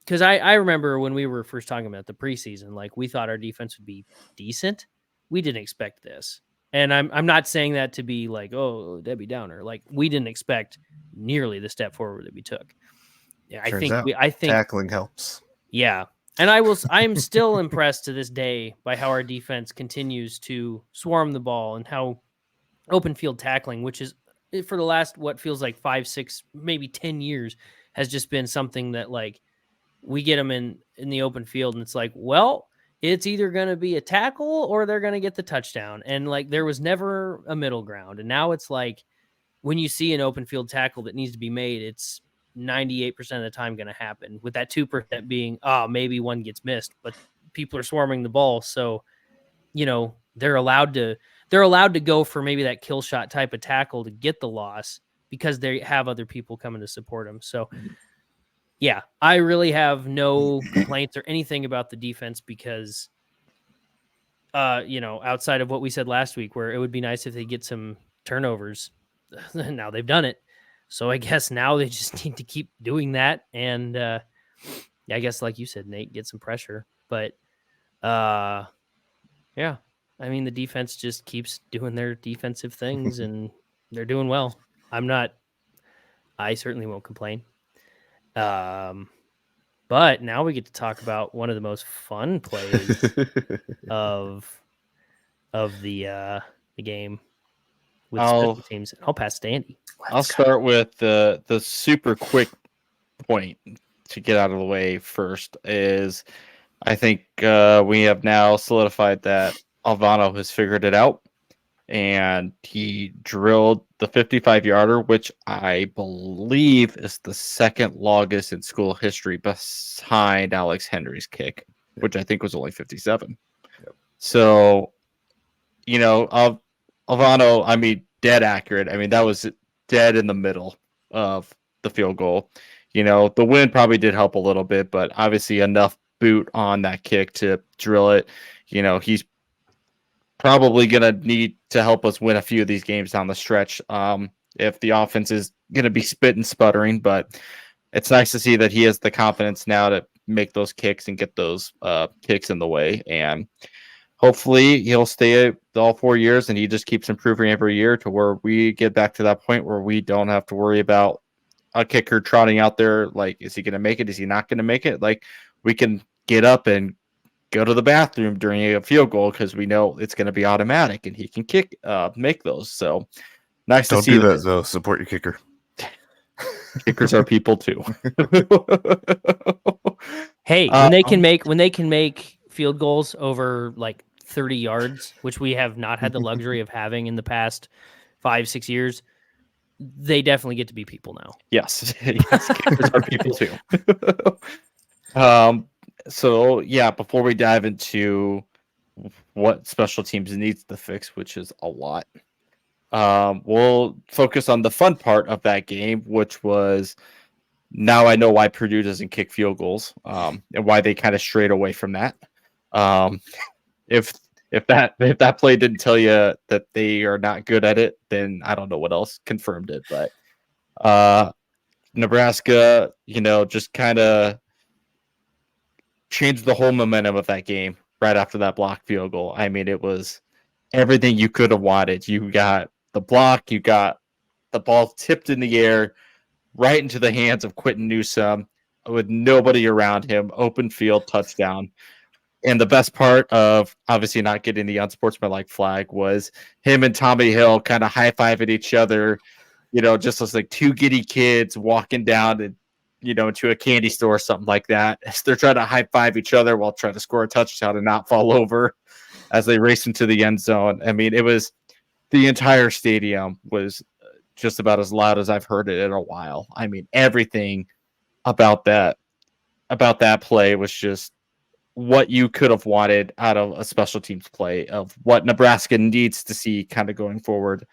because I remember when we were first talking about the preseason, like we thought our defense would be decent. We didn't expect this. And I'm not saying that to be like, oh, Debbie Downer. Like we didn't expect nearly the step forward that we took. Yeah, I think tackling helps. Yeah. And I'm still impressed to this day by how our defense continues to swarm the ball and how open field tackling, which is for the last, what feels like 5, 6, maybe 10 years, has just been something that like we get them in the open field and it's like, well, it's either going to be a tackle or they're going to get the touchdown. And like, there was never a middle ground. And now it's like, when you see an open field tackle that needs to be made, it's 98% of the time going to happen, with that 2% being, maybe one gets missed, but people are swarming the ball. So, they're allowed to go for maybe that kill shot type of tackle to get the loss because they have other people coming to support them. So yeah, I really have no complaints or anything about the defense because, outside of what we said last week, where it would be nice if they get some turnovers. Now they've done it. So I guess now they just need to keep doing that. And I guess, like you said, Nate, get some pressure. But yeah, I mean, the defense just keeps doing their defensive things and they're doing well. I certainly won't complain. But now we get to talk about one of the most fun plays of the game with special teams. I'll pass to Andy. I'll start with the super quick point to get out of the way first. Is I think we have now solidified that Alvano has figured it out, and he drilled the 55-yarder, which I believe is the second longest in school history behind Alex Henry's kick, which I think was only 57. Yep. So, Alvano, I mean, dead accurate. I mean, that was dead in the middle of the field goal. The wind probably did help a little bit, but obviously enough boot on that kick to drill it. He's probably going to need to help us win a few of these games down the stretch. If the offense is going to be spit and sputtering, but it's nice to see that he has the confidence now to make those kicks and get those kicks in the way. And hopefully he'll stay all 4 years and he just keeps improving every year to where we get back to that point where we don't have to worry about a kicker trotting out there. Like, is he going to make it? Is he not going to make it? Like, we can get up and go to the bathroom during a field goal because we know it's going to be automatic and he can make those. So nice Don't to see do that though. Support your kicker. Kickers are people too. Hey, when they can make field goals over like 30 yards, which we have not had the luxury of having in the past 5-6 years, they definitely get to be people now. Yes, kickers are people too. So yeah, before we dive into what special teams needs to fix, which is a lot, we'll focus on the fun part of that game, which was now I know why Purdue doesn't kick field goals, and why they kind of strayed away from that. If that play didn't tell you that they are not good at it, then I don't know what else confirmed it. But Nebraska, just kind of changed the whole momentum of that game right after that blocked field goal. I mean, it was everything you could have wanted. You got the block, you got the ball tipped in the air right into the hands of Quentin Newsome with nobody around him, open field, touchdown. And the best part of obviously not getting the unsportsmanlike flag was him and Tommy Hill kind of high-fiving each other, just as like two giddy kids walking down and to a candy store or something like that. They're trying to high five each other while trying to score a touchdown and not fall over as they race into the end zone. I mean, it was the entire stadium was just about as loud as I've heard it in a while. I mean, everything about that play was just what you could have wanted out of a special teams play, of what Nebraska needs to see kind of going forward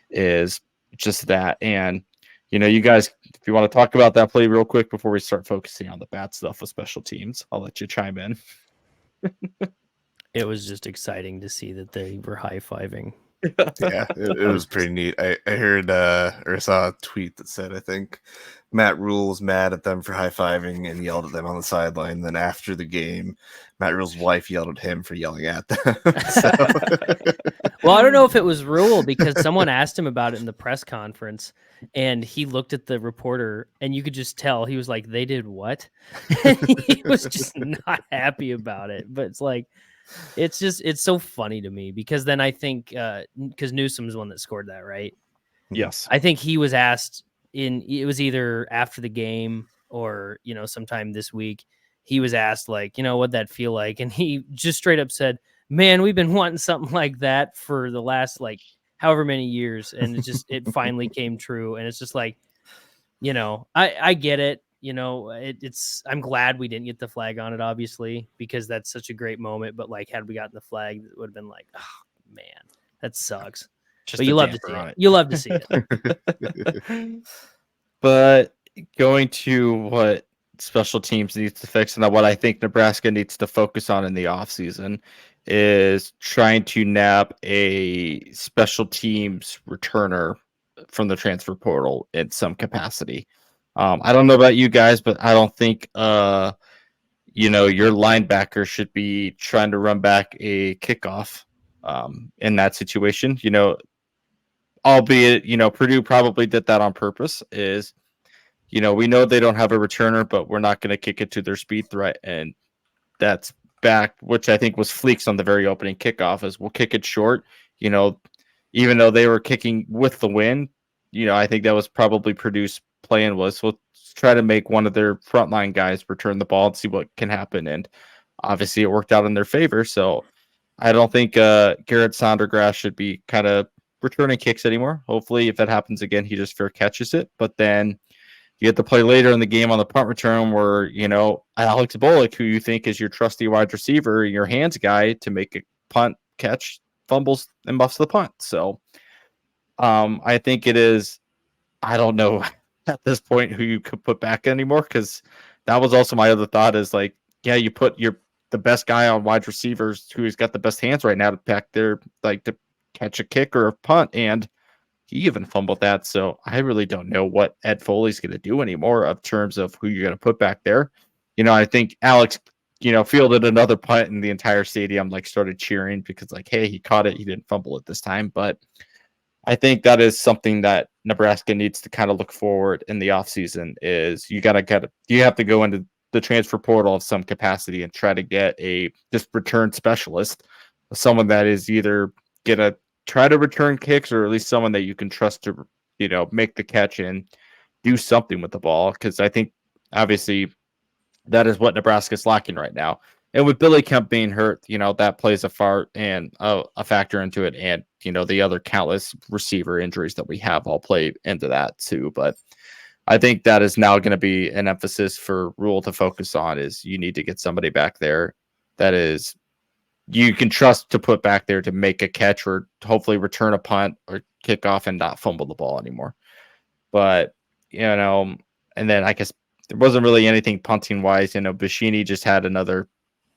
is just that. And you guys, if you want to talk about that play real quick before we start focusing on the bad stuff with special teams, I'll let you chime in. It was just exciting to see that they were high-fiving. Yeah, it was pretty neat. I heard or saw a tweet that said, I think Matt Rule was mad at them for high-fiving and yelled at them on the sideline. Then after the game, Matt Rule's wife yelled at him for yelling at them. Well, I don't know if it was Rule because someone asked him about it in the press conference and he looked at the reporter and you could just tell he was like, they did what? And he was just not happy about it. But it's like, it's so funny to me because then I think because Newsome's the one that scored that, right? Yes. I think he was asked it was either after the game or, sometime this week, he was asked like, what'd that feel like? And he just straight up said, man, we've been wanting something like that for the last like however many years. And it finally came true. And it's just like, I get it. I'm glad we didn't get the flag on it, obviously, because that's such a great moment. But like, had we gotten the flag, it would have been like, oh man, that sucks. But you love to see it. You love to see it. But going to what special teams needs to fix and what I think Nebraska needs to focus on in the offseason is trying to nab a special teams returner from the transfer portal in some capacity. I don't know about you guys, but I don't think your linebacker should be trying to run back a kickoff in that situation. Albeit, Purdue probably did that on purpose. We know they don't have a returner, but we're not going to kick it to their speed threat, and that's back, which I think was Fleeks on the very opening kickoff, is we'll kick it short. Even though they were kicking with the wind, I think that was probably Purdue's plan was, we'll try to make one of their frontline guys return the ball and see what can happen. And obviously it worked out in their favor. So I don't think Garrett Sondergrass should be kind of returning kicks anymore. Hopefully if that happens again, he just fair catches it. But then you get to play later in the game on the punt return where, Alex Bullock, who you think is your trusty wide receiver, your hands guy to make a punt catch, fumbles and buffs the punt. So I think it is, I don't know at this point who you could put back anymore, because that was also my other thought is like, yeah, you put the best guy on wide receivers who's got the best hands right now to back there, like to catch a kick or a punt, and he even fumbled that. So I really don't know what Ed Foley's going to do anymore of terms of who you're going to put back there. I think Alex, fielded another punt and the entire stadium like started cheering because like, hey, he caught it. He didn't fumble it this time. But I think that is something that Nebraska needs to kind of look forward in the offseason is you have to go into the transfer portal of some capacity and try to get a just return specialist, someone that is either going to try to return kicks or at least someone that you can trust to, make the catch and do something with the ball. Because I think obviously that is what Nebraska's lacking right now. And with Billy Kemp being hurt, that plays a factor into it. And, the other countless receiver injuries that we have all play into that too. But I think that is now going to be an emphasis for Rule to focus on is you need to get somebody back there that is you can trust to put back there to make a catch or hopefully return a punt or kick off and not fumble the ball anymore. But, and then I guess there wasn't really anything punting wise. Bashini just had another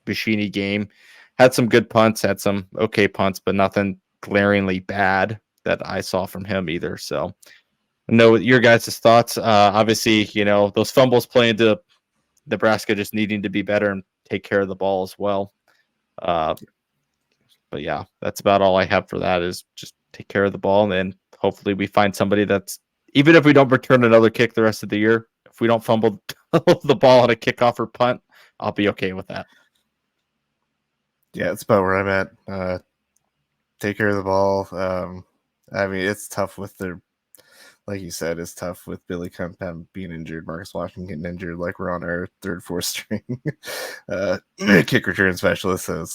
Bashini game, had some good punts, had some okay punts, but nothing glaringly bad that I saw from him either. So know your guys' thoughts. Obviously, those fumbles play into Nebraska just needing to be better and take care of the ball as well. But yeah, that's about all I have for that is just take care of the ball. And then hopefully we find somebody that's, even if we don't return another kick the rest of the year, if we don't fumble the ball on a kickoff or punt, I'll be okay with that. Yeah, that's about where I'm at. Take care of the ball. I mean, it's tough with like you said, it's tough with Billy Kemp being injured, Marcus Washington getting injured, like we're on our third, fourth string kick return specialist. So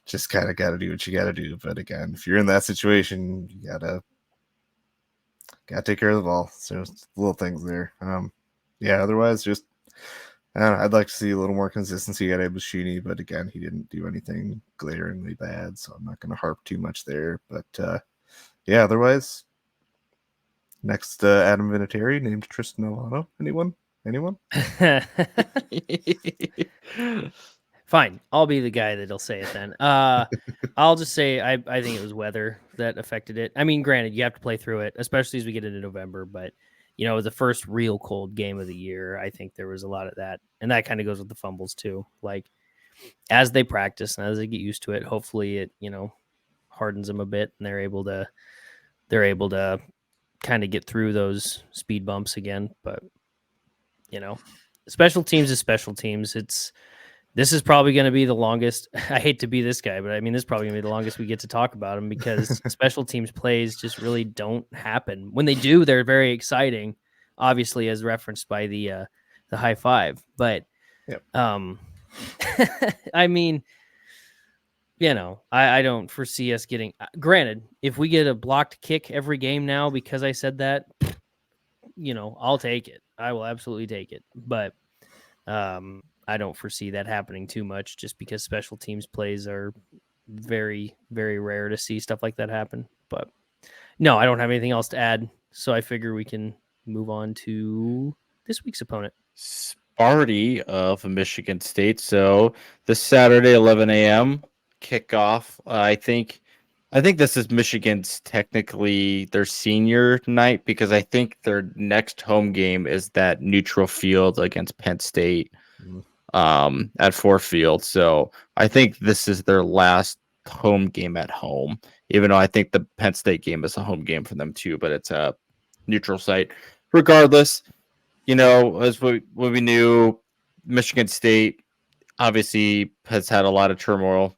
just kind of got to do what you got to do. But again, if you're in that situation, you gotta take care of the ball. So little things there. Yeah. Otherwise, just I don't know, I'd like to see a little more consistency at Abashini, but again, he didn't do anything glaringly bad, so I'm not going to harp too much there. But yeah, otherwise. Next, Adam Vinatieri named Tristan Alano. Anyone? Fine. I'll be the guy that'll say it then. I'll just say I think it was weather that affected it. I mean, granted, you have to play through it, especially as we get into November. But, it was the first real cold game of the year. I think there was a lot of that. And that kind of goes with the fumbles, too. Like, as they practice and as they get used to it, hopefully it, hardens them a bit and they're able to kind of get through those speed bumps again. But special teams is special teams. This is probably going to be the longest. I hate to be this guy, but I mean, this is probably going to be the longest we get to talk about them because special teams plays just really don't happen. When they do, they're very exciting, obviously as referenced by the high five, but yep. I mean, I don't foresee us getting. Granted, if we get a blocked kick every game now because I said that, I'll take it. I will absolutely take it. But I don't foresee that happening too much, just because special teams plays are very, very rare to see stuff like that happen. But no, I don't have anything else to add, so I figure we can move on to this week's opponent. Sparty of Michigan State. So this Saturday, 11 a.m. kickoff. I think this is Michigan's technically their senior night because I think their next home game is that neutral field against Penn State at Ford Field. So I think this is their last home game at home, even though I think the Penn State game is a home game for them too, but it's a neutral site. Regardless, as when we knew, Michigan State obviously has had a lot of turmoil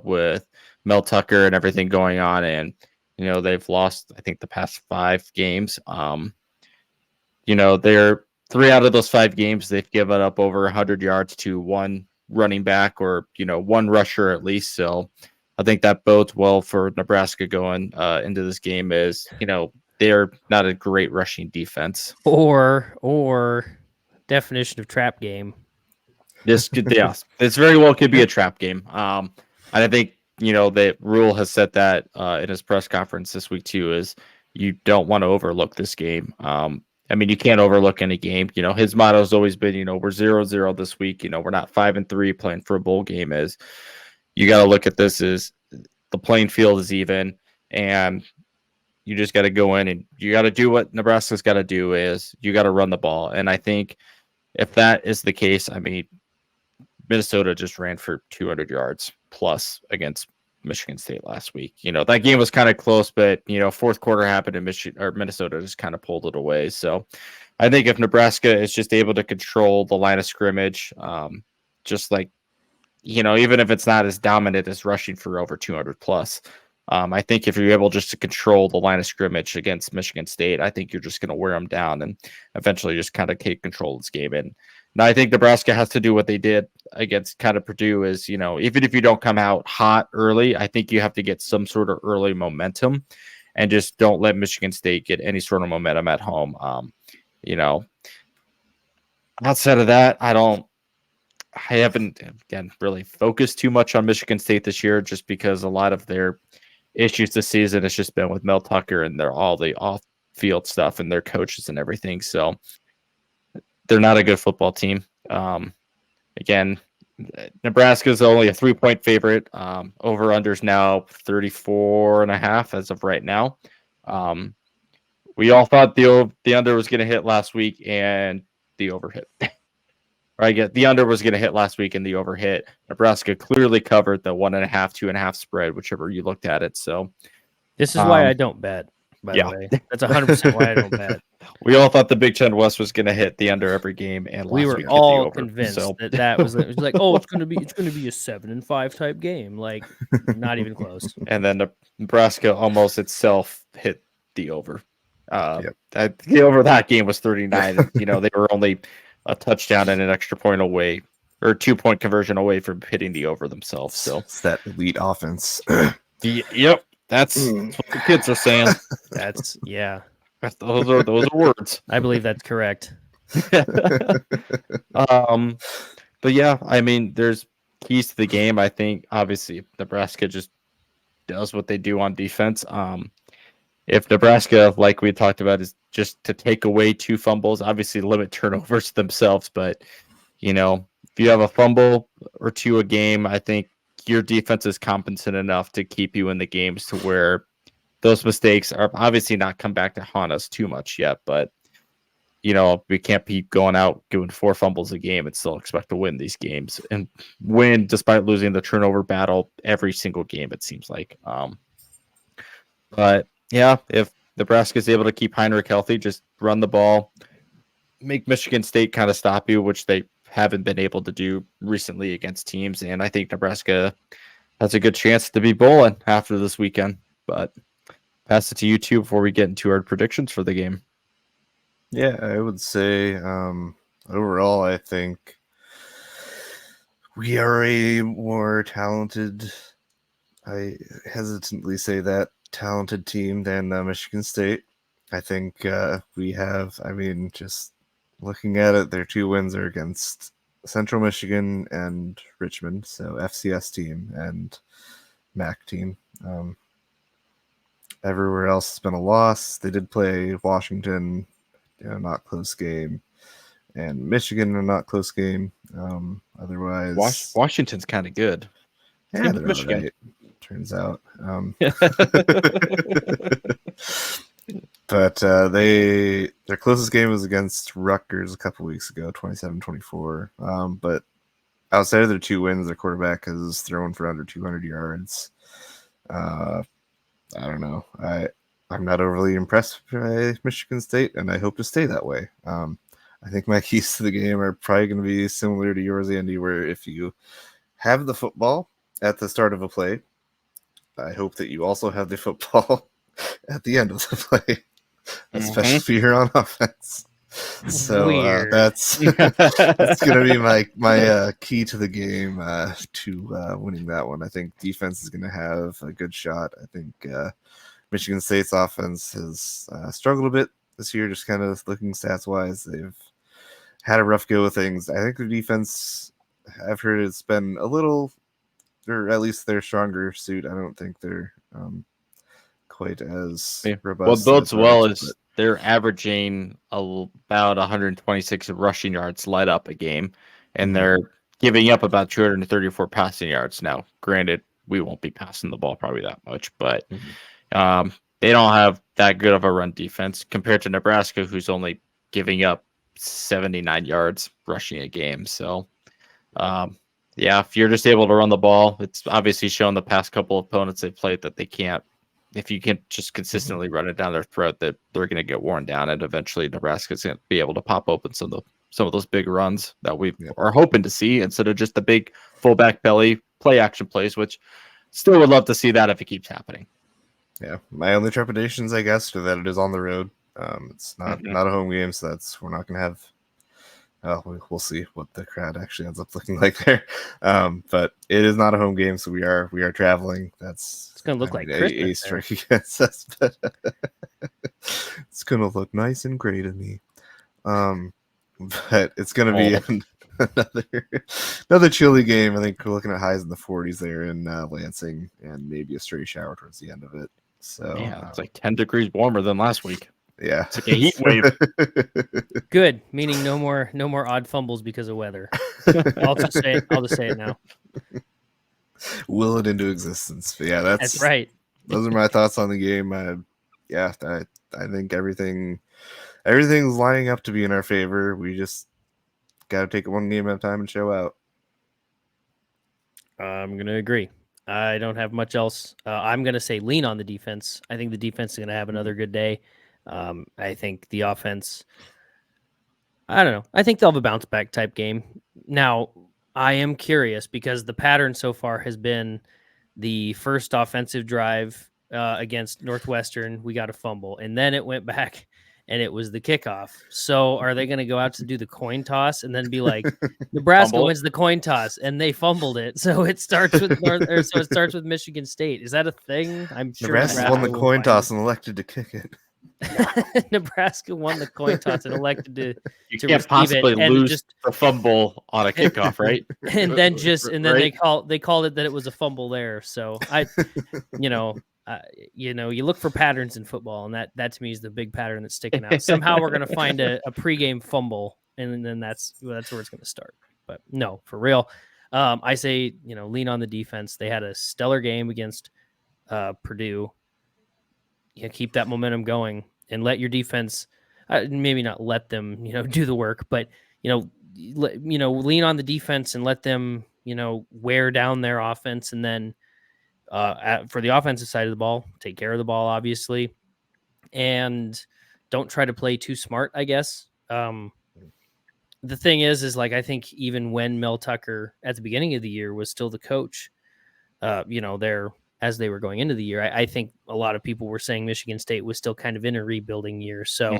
with Mel Tucker and everything going on, and they've lost I think the past 5 games. They're 3 out of those 5 games they've given up over 100 yards to one running back or one rusher at least. So I think that bodes well for Nebraska going into this game. Is they're not a great rushing defense or definition of trap game. This very well could be a trap game. And I think that Rule has said that in his press conference this week too. Is you don't want to overlook this game. I mean, you can't overlook any game. His motto has always been, we're 0-0 this week. We're not 5-3 playing for a bowl game. Is you got to look at this as the playing field is even, and You just got to go in and you got to do what Nebraska's got to do is you got to run the ball. And I think if that is the case, I mean, Minnesota just ran for 200 yards plus against Michigan State last week. That game was kind of close, but fourth quarter happened and Minnesota just kind of pulled it away. So I think if Nebraska is just able to control the line of scrimmage, just like, even if it's not as dominant as rushing for over 200 plus, I think if you're able just to control the line of scrimmage against Michigan State, I think you're just going to wear them down and eventually just kind of take control of this game. And now I think Nebraska has to do what they did against kind of Purdue is, even if you don't come out hot early, I think you have to get some sort of early momentum and just don't let Michigan State get any sort of momentum at home. Outside of that, I haven't, again, really focused too much on Michigan State this year just because a lot of their issues this season has just been with Mel Tucker and all the off-field stuff and their coaches and everything. So they're not a good football team. Again, Nebraska is only a 3-point favorite. Over-under's now 34.5 as of right now. We all thought the under was going to hit last week and the over hit. The under was going to hit last week and the over hit. Nebraska clearly covered the 1.5, 2.5 spread, whichever you looked at it. So this is why I don't bet. By the way, that's 100% why I don't bet. We all thought the Big Ten West was going to hit the under every game, and we were week all hit the over, convinced so. that was it. It was like, oh, it's going to be a 7-5 type game, like not even close. And then Nebraska almost itself hit the over. The over that game was 39. And, they were only a touchdown and an extra point away, or 2-point conversion away from hitting the over themselves. So it's that elite offense. Yep. That's what the kids are saying. That's Those are words. I believe that's correct. But yeah, I mean, there's keys to the game. I think obviously Nebraska just does what they do on defense. If Nebraska, like we talked about, is just to take away 2 fumbles, obviously limit turnovers themselves. But if you have a fumble or 2 a game, I think your defense is competent enough to keep you in the games to where those mistakes are obviously not come back to haunt us too much yet. But we can't be going out doing 4 fumbles a game and still expect to win these games and win despite losing the turnover battle every single game, it seems like. But yeah, if Nebraska is able to keep Heinrich healthy, just run the ball, make Michigan State kind of stop you, which they haven't been able to do recently against teams. And I think Nebraska has a good chance to be bowling after this weekend. But pass it to you two before we get into our predictions for the game. Yeah, I would say overall, I think we are a more talented, I hesitantly say that, talented team than Michigan State. I think we have, just looking at it, their 2 wins are against Central Michigan and Richmond, so FCS team and MAC team. Everywhere else has been a loss. They did play Washington, not close game, and Michigan, a not close game. Otherwise, Washington's kind of good. Yeah, they're Michigan. Right, turns out. But their closest game was against Rutgers a couple weeks ago, 27-24. But outside of their 2 wins, their quarterback has thrown for under 200 yards. I don't know. I'm not overly impressed by Michigan State, and I hope to stay that way. I think my keys to the game are probably going to be similar to yours, Andy, where if you have the football at the start of a play, I hope that you also have the football at the end of the play, especially if you're on offense. So that's going to be my key to the game to winning that one. I think defense is going to have a good shot. I think Michigan State's offense has struggled a bit this year, just kind of looking stats wise. They've had a rough go of things. I think their defense, I've heard it's been a little, or at least their stronger suit. I don't think they're quite as robust. Well, bodes well is they're averaging about 126 rushing yards light up a game, and they're giving up about 234 passing yards. Now, granted, we won't be passing the ball probably that much, but they don't have that good of a run defense compared to Nebraska, who's only giving up 79 yards rushing a game. So, yeah, if you're just able to run the ball, it's obviously shown the past couple of opponents they've played that they can't. If you can just consistently run it down their throat, that they're going to get worn down, and eventually Nebraska's going to be able to pop open some of those big runs that we are hoping to see instead of just the big fullback belly play action plays, which still would love to see that if it keeps happening. Yeah, my only trepidations, I guess, are that it is on the road. It's not a home game, so we're not going to have. We'll see what the crowd actually ends up looking like there. But it is not a home game, so we are traveling. It's going to look like Christmas. A strike against us, but it's going to look nice and gray to me. But it's going to be another chilly game. I think we're looking at highs in the 40s there in Lansing, and maybe a stray shower towards the end of it. So yeah, it's like 10 degrees warmer than last week. Yeah, it's like a heat wave. Good, meaning no more odd fumbles because of weather. I'll just say it now. Will it into existence? But yeah, that's right. Those are my thoughts on the game. I think everything's lining up to be in our favor. We just got to take it one game at a time and show out. I'm gonna agree. I don't have much else. I'm gonna say lean on the defense. I think the defense is gonna have another good day. I think the offense, I don't know. I think they'll have a bounce back type game. Now, I am curious because the pattern so far has been the first offensive drive against Northwestern, we got a fumble, and then it went back and it was the kickoff. So are they going to go out to do the coin toss and then be like, Nebraska wins the coin toss and they fumbled it? So it starts with it starts with Michigan State. Is that a thing? I'm sure Nebraska won the coin toss and elected to kick it. Nebraska won the coin toss and elected to can't possibly lose the fumble on a kickoff, right? And then they called it that it was a fumble there. So you look for patterns in football, and that to me is the big pattern that's sticking out. Somehow we're going to find a pregame fumble, and then that's where it's going to start. But no, for real, I say lean on the defense. They had a stellar game against Purdue. Keep that momentum going and let your defense, maybe not let them, do the work, but lean on the defense and let them, wear down their offense. And then for the offensive side of the ball, take care of the ball, obviously, and don't try to play too smart, I guess. The thing is like, I think even when Mel Tucker at the beginning of the year was still the coach, as they were going into the year, I think a lot of people were saying Michigan State was still kind of in a rebuilding year. So,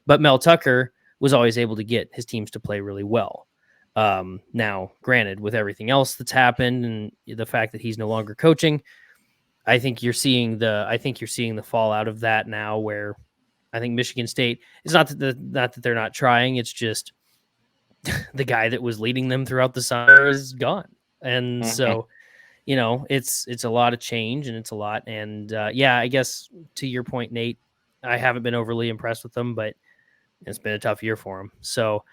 but Mel Tucker was always able to get his teams to play really well. Now, granted, with everything else that's happened and the fact that he's no longer coaching, I think you're seeing the fallout of that now. Where I think Michigan State, it's not that they're not trying, it's just the guy that was leading them throughout the summer is gone, and so. It's a lot of change and it's a lot. And I guess to your point, Nate, I haven't been overly impressed with them, but it's been a tough year for them. So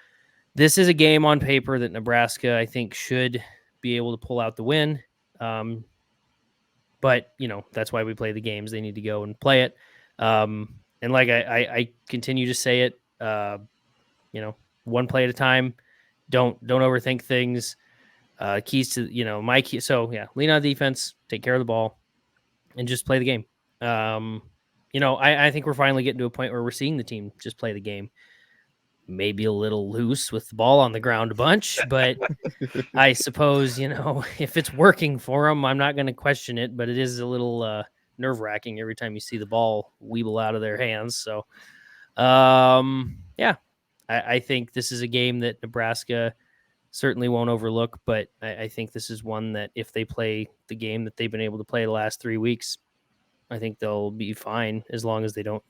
this is a game on paper that Nebraska, I think, should be able to pull out the win. But that's why we play the games. They need to go and play it. And like I continue to say it, one play at a time. Don't overthink things. Keys to, my key. So yeah, lean on defense, take care of the ball, and just play the game. I think we're finally getting to a point where we're seeing the team just play the game. Maybe a little loose with the ball on the ground a bunch, but I suppose, if it's working for them, I'm not going to question it, but it is a little nerve wracking every time you see the ball weeble out of their hands. So, I think this is a game that Nebraska certainly won't overlook, but I think this is one that if they play the game that they've been able to play the last 3 weeks, I think they'll be fine as long as they don't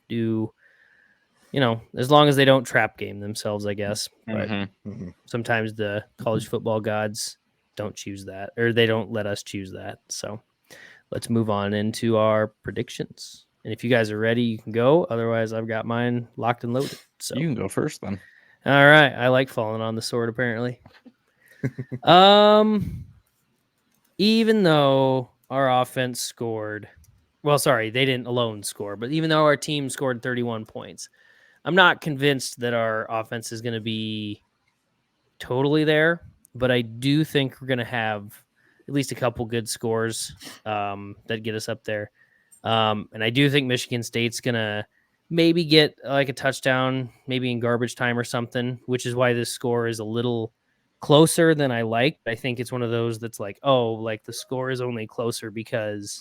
as long as they don't trap game themselves, I guess. But sometimes the college football gods don't choose that, or they don't let us choose that. So let's move on into our predictions. And if you guys are ready, you can go. Otherwise, I've got mine locked and loaded. So you can go first then. All right. I like falling on the sword, apparently. Even though our offense scored Well, sorry, they didn't alone score, but even though our team scored 31 points, I'm not convinced that our offense is going to be totally there, but I do think we're going to have at least a couple good scores that get us up there. And I do think Michigan State's going to maybe get like a touchdown, maybe in garbage time or something, which is why this score is a little closer than I like. I think it's one of those that's like, oh, like the score is only closer because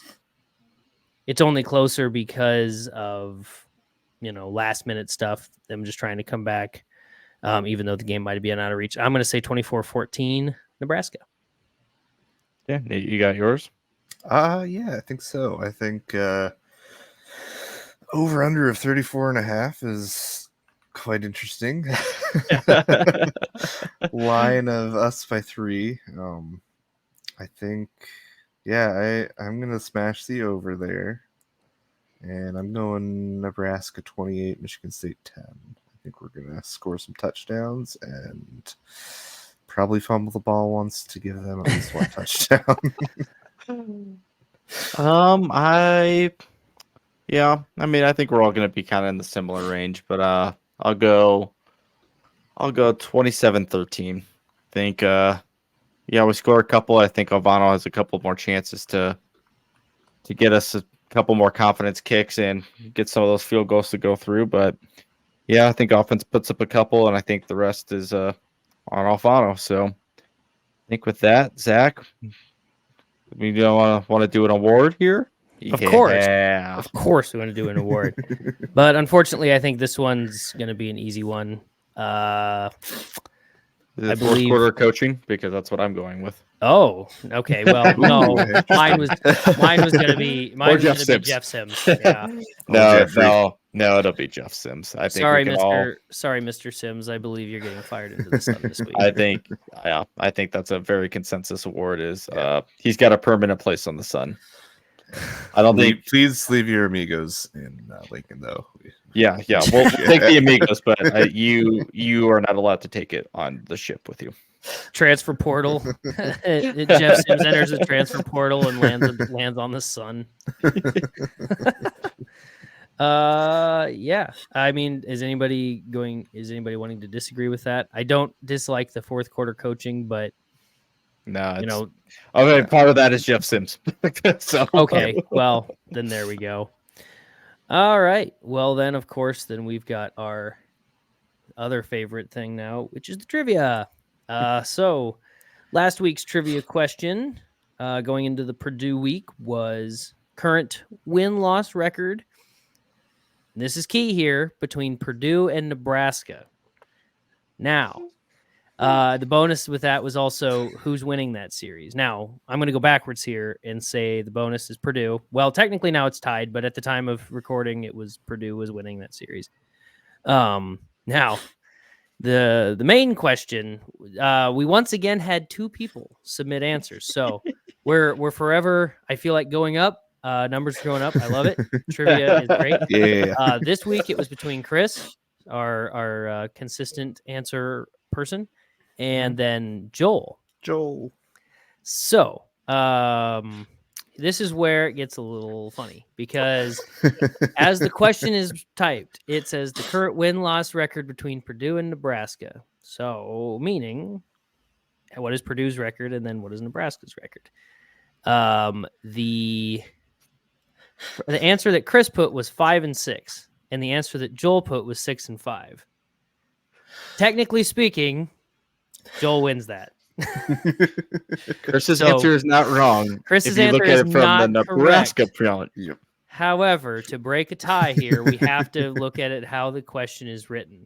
of, last minute stuff. Them just trying to come back, even though the game might be out of reach. I'm going to say 24-14 Nebraska. Yeah, Nate, you got yours? Yeah, I think so. I think over under of 34.5 is quite interesting. Line of us by 3. I think, I'm gonna smash the over there, and I'm going Nebraska 28, Michigan State 10. I think we're gonna score some touchdowns and probably fumble the ball once to give them at least one touchdown. I think we're all going to be kind of in the similar range, but I'll go 27-13. Think we score a couple. I think Alvano has a couple more chances to get us a couple more confidence kicks and get some of those field goals to go through, but yeah, I think offense puts up a couple, and I think the rest is on Alfano. So I think with that, Zach, we don't want to do an award here. Of course, we want to do an award, but unfortunately, I think this one's going to be an easy one. I believe quarter coaching, because that's what I'm going with. Oh, okay. Well, no, mine was going to be Jeff Sims. Yeah. No, it'll be Jeff Sims. I think. Sorry, Mr. Sims. I believe you're getting fired into the sun this week. I think that's a very consensus award. He's got a permanent place on the sun. I don't think. Please leave your amigos in Lincoln, though. Yeah. We'll take the amigos, but you are not allowed to take it on the ship with you. Transfer portal. Jeff Sims enters the transfer portal and lands on the sun. Yeah. I mean, is anybody wanting to disagree with that? I don't dislike the fourth quarter coaching, but no, okay. Part of that is Jeff Sims. So okay, well then there we go. All right. Well then, of course, we've got our other favorite thing now, which is the trivia. So last week's trivia question, going into the Purdue week, was current win-loss record. This is key here between Purdue and Nebraska. Now, the bonus with that was also who's winning that series. Now, I'm going to go backwards here and say the bonus is Purdue. Well, technically now it's tied, but at the time of recording, it was Purdue was winning that series. Now, the main question, we once again had 2 people submit answers. So we're forever, I feel like, going up. Numbers are going up. I love it. Trivia is great. Yeah. This week it was between Chris, our consistent answer person, and then Joel. So this is where it gets a little funny, because as the question is typed, it says the current win-loss record between Purdue and Nebraska. So meaning, what is Purdue's record, and then what is Nebraska's record? The answer that Chris put was 5-6, and the answer that Joel put was 6-5. Technically speaking, Joel wins that. Chris's answer is not wrong. Chris's if you look answer at is it from not the Nebraska correct. Yep. However, to break a tie here, we have to look at it how the question is written,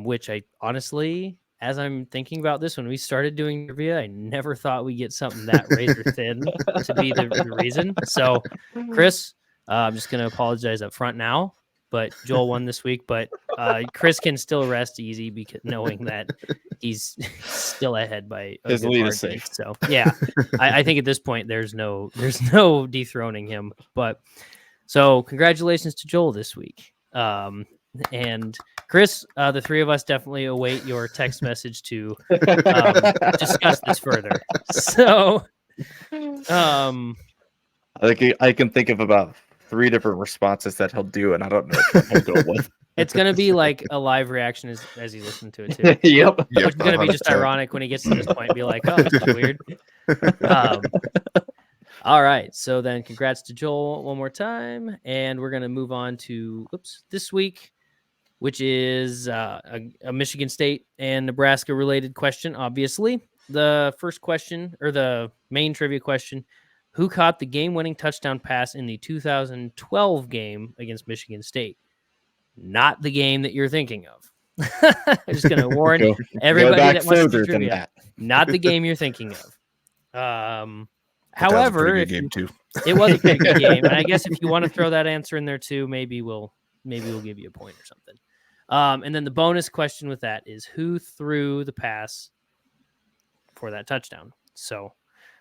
which I honestly, as I'm thinking about this, when we started doing trivia, I never thought we'd get something that razor thin to be the reason. So, Chris, I'm just going to apologize up front now, but Joel won this week. But Chris can still rest easy, because knowing that he's still ahead by a his good lead margin. is safe. So yeah, I think at this point there's no dethroning him. But so congratulations to Joel this week. And Chris, the 3 of us definitely await your text message to discuss this further. So, I can think of about 3 different responses that he'll do, and I don't know what he'll go with. It's gonna be like a live reaction as you listen to it too. Yep. Which is gonna be just 100%. ironic when he gets to this point and be like, "Oh, this is weird." All right, so then congrats to Joel one more time, and we're gonna move on to this week, which is a Michigan State and Nebraska related question. Obviously, the first question or the main trivia question: who caught the game-winning touchdown pass in the 2012 game against Michigan State? Not the game that you're thinking of. I'm just going to warn Go everybody back that wants to further do than trivia. that. Not the game you're thinking of. That was a However, pretty if good game too. it was a pretty good game, and I guess if you want to throw that answer in there too, maybe we'll give you a point or something. And then the bonus question with that is who threw the pass for that touchdown? So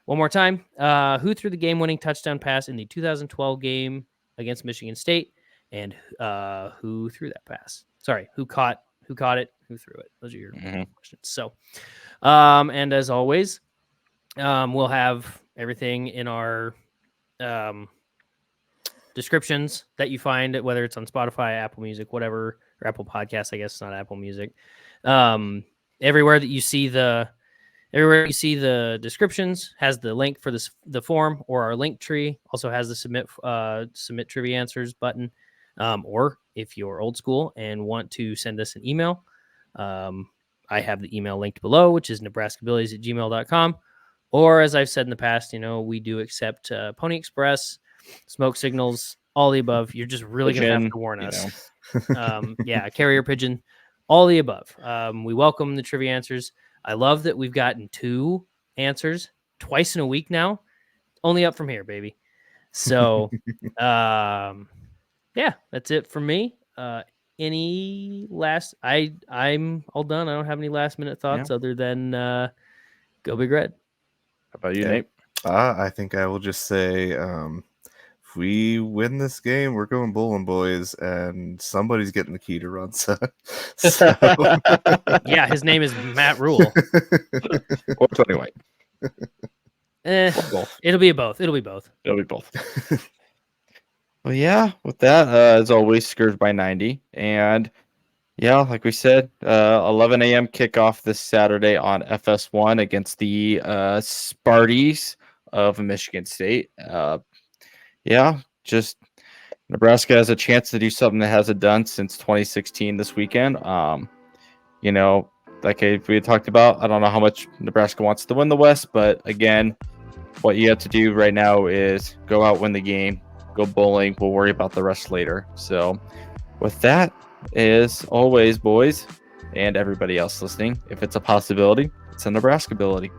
one more time, who threw the game-winning touchdown pass in the 2012 game against Michigan State, and who threw that pass? Sorry, who caught it? Who threw it? Those are your questions. So, and as always, we'll have everything in our descriptions that you find, whether it's on Spotify, Apple Music, whatever, or Apple Podcasts. I guess it's not Apple Music. Everywhere you see the descriptions has the link for the form or our link tree. Also has the submit trivia answers button. Or if you're old school and want to send us an email, I have the email linked below, which is nebraskabilities@gmail.com. Or as I've said in the past, we do accept Pony Express, smoke signals, all the above. You're just really going to have to warn us. Carrier pigeon, all the above. We welcome the trivia answers. I love that we've gotten 2 answers twice in a week now. Only up from here, baby. So, that's it for me. Any last? I'm all done. I don't have any last minute thoughts other than go Big Red. How about you, Nate? I think I will just say, if we win this game, we're going bowling, boys, and somebody's getting the key to run. So. Yeah, his name is Matt Rule. Or Tony White. It'll be both. It'll be both. Well, yeah, with that, as always, Scourge by 90. And yeah, like we said, 11 a.m. kickoff this Saturday on FS1 against the Sparties of Michigan State. Just Nebraska has a chance to do something that hasn't done since 2016 this weekend. Like we had talked about, I don't know how much Nebraska wants to win the West, but again, what you have to do right now is go out, win the game, go bowling. We'll worry about the rest later. So with that, as always, boys, and everybody else listening, if it's a possibility, it's a Nebraskability.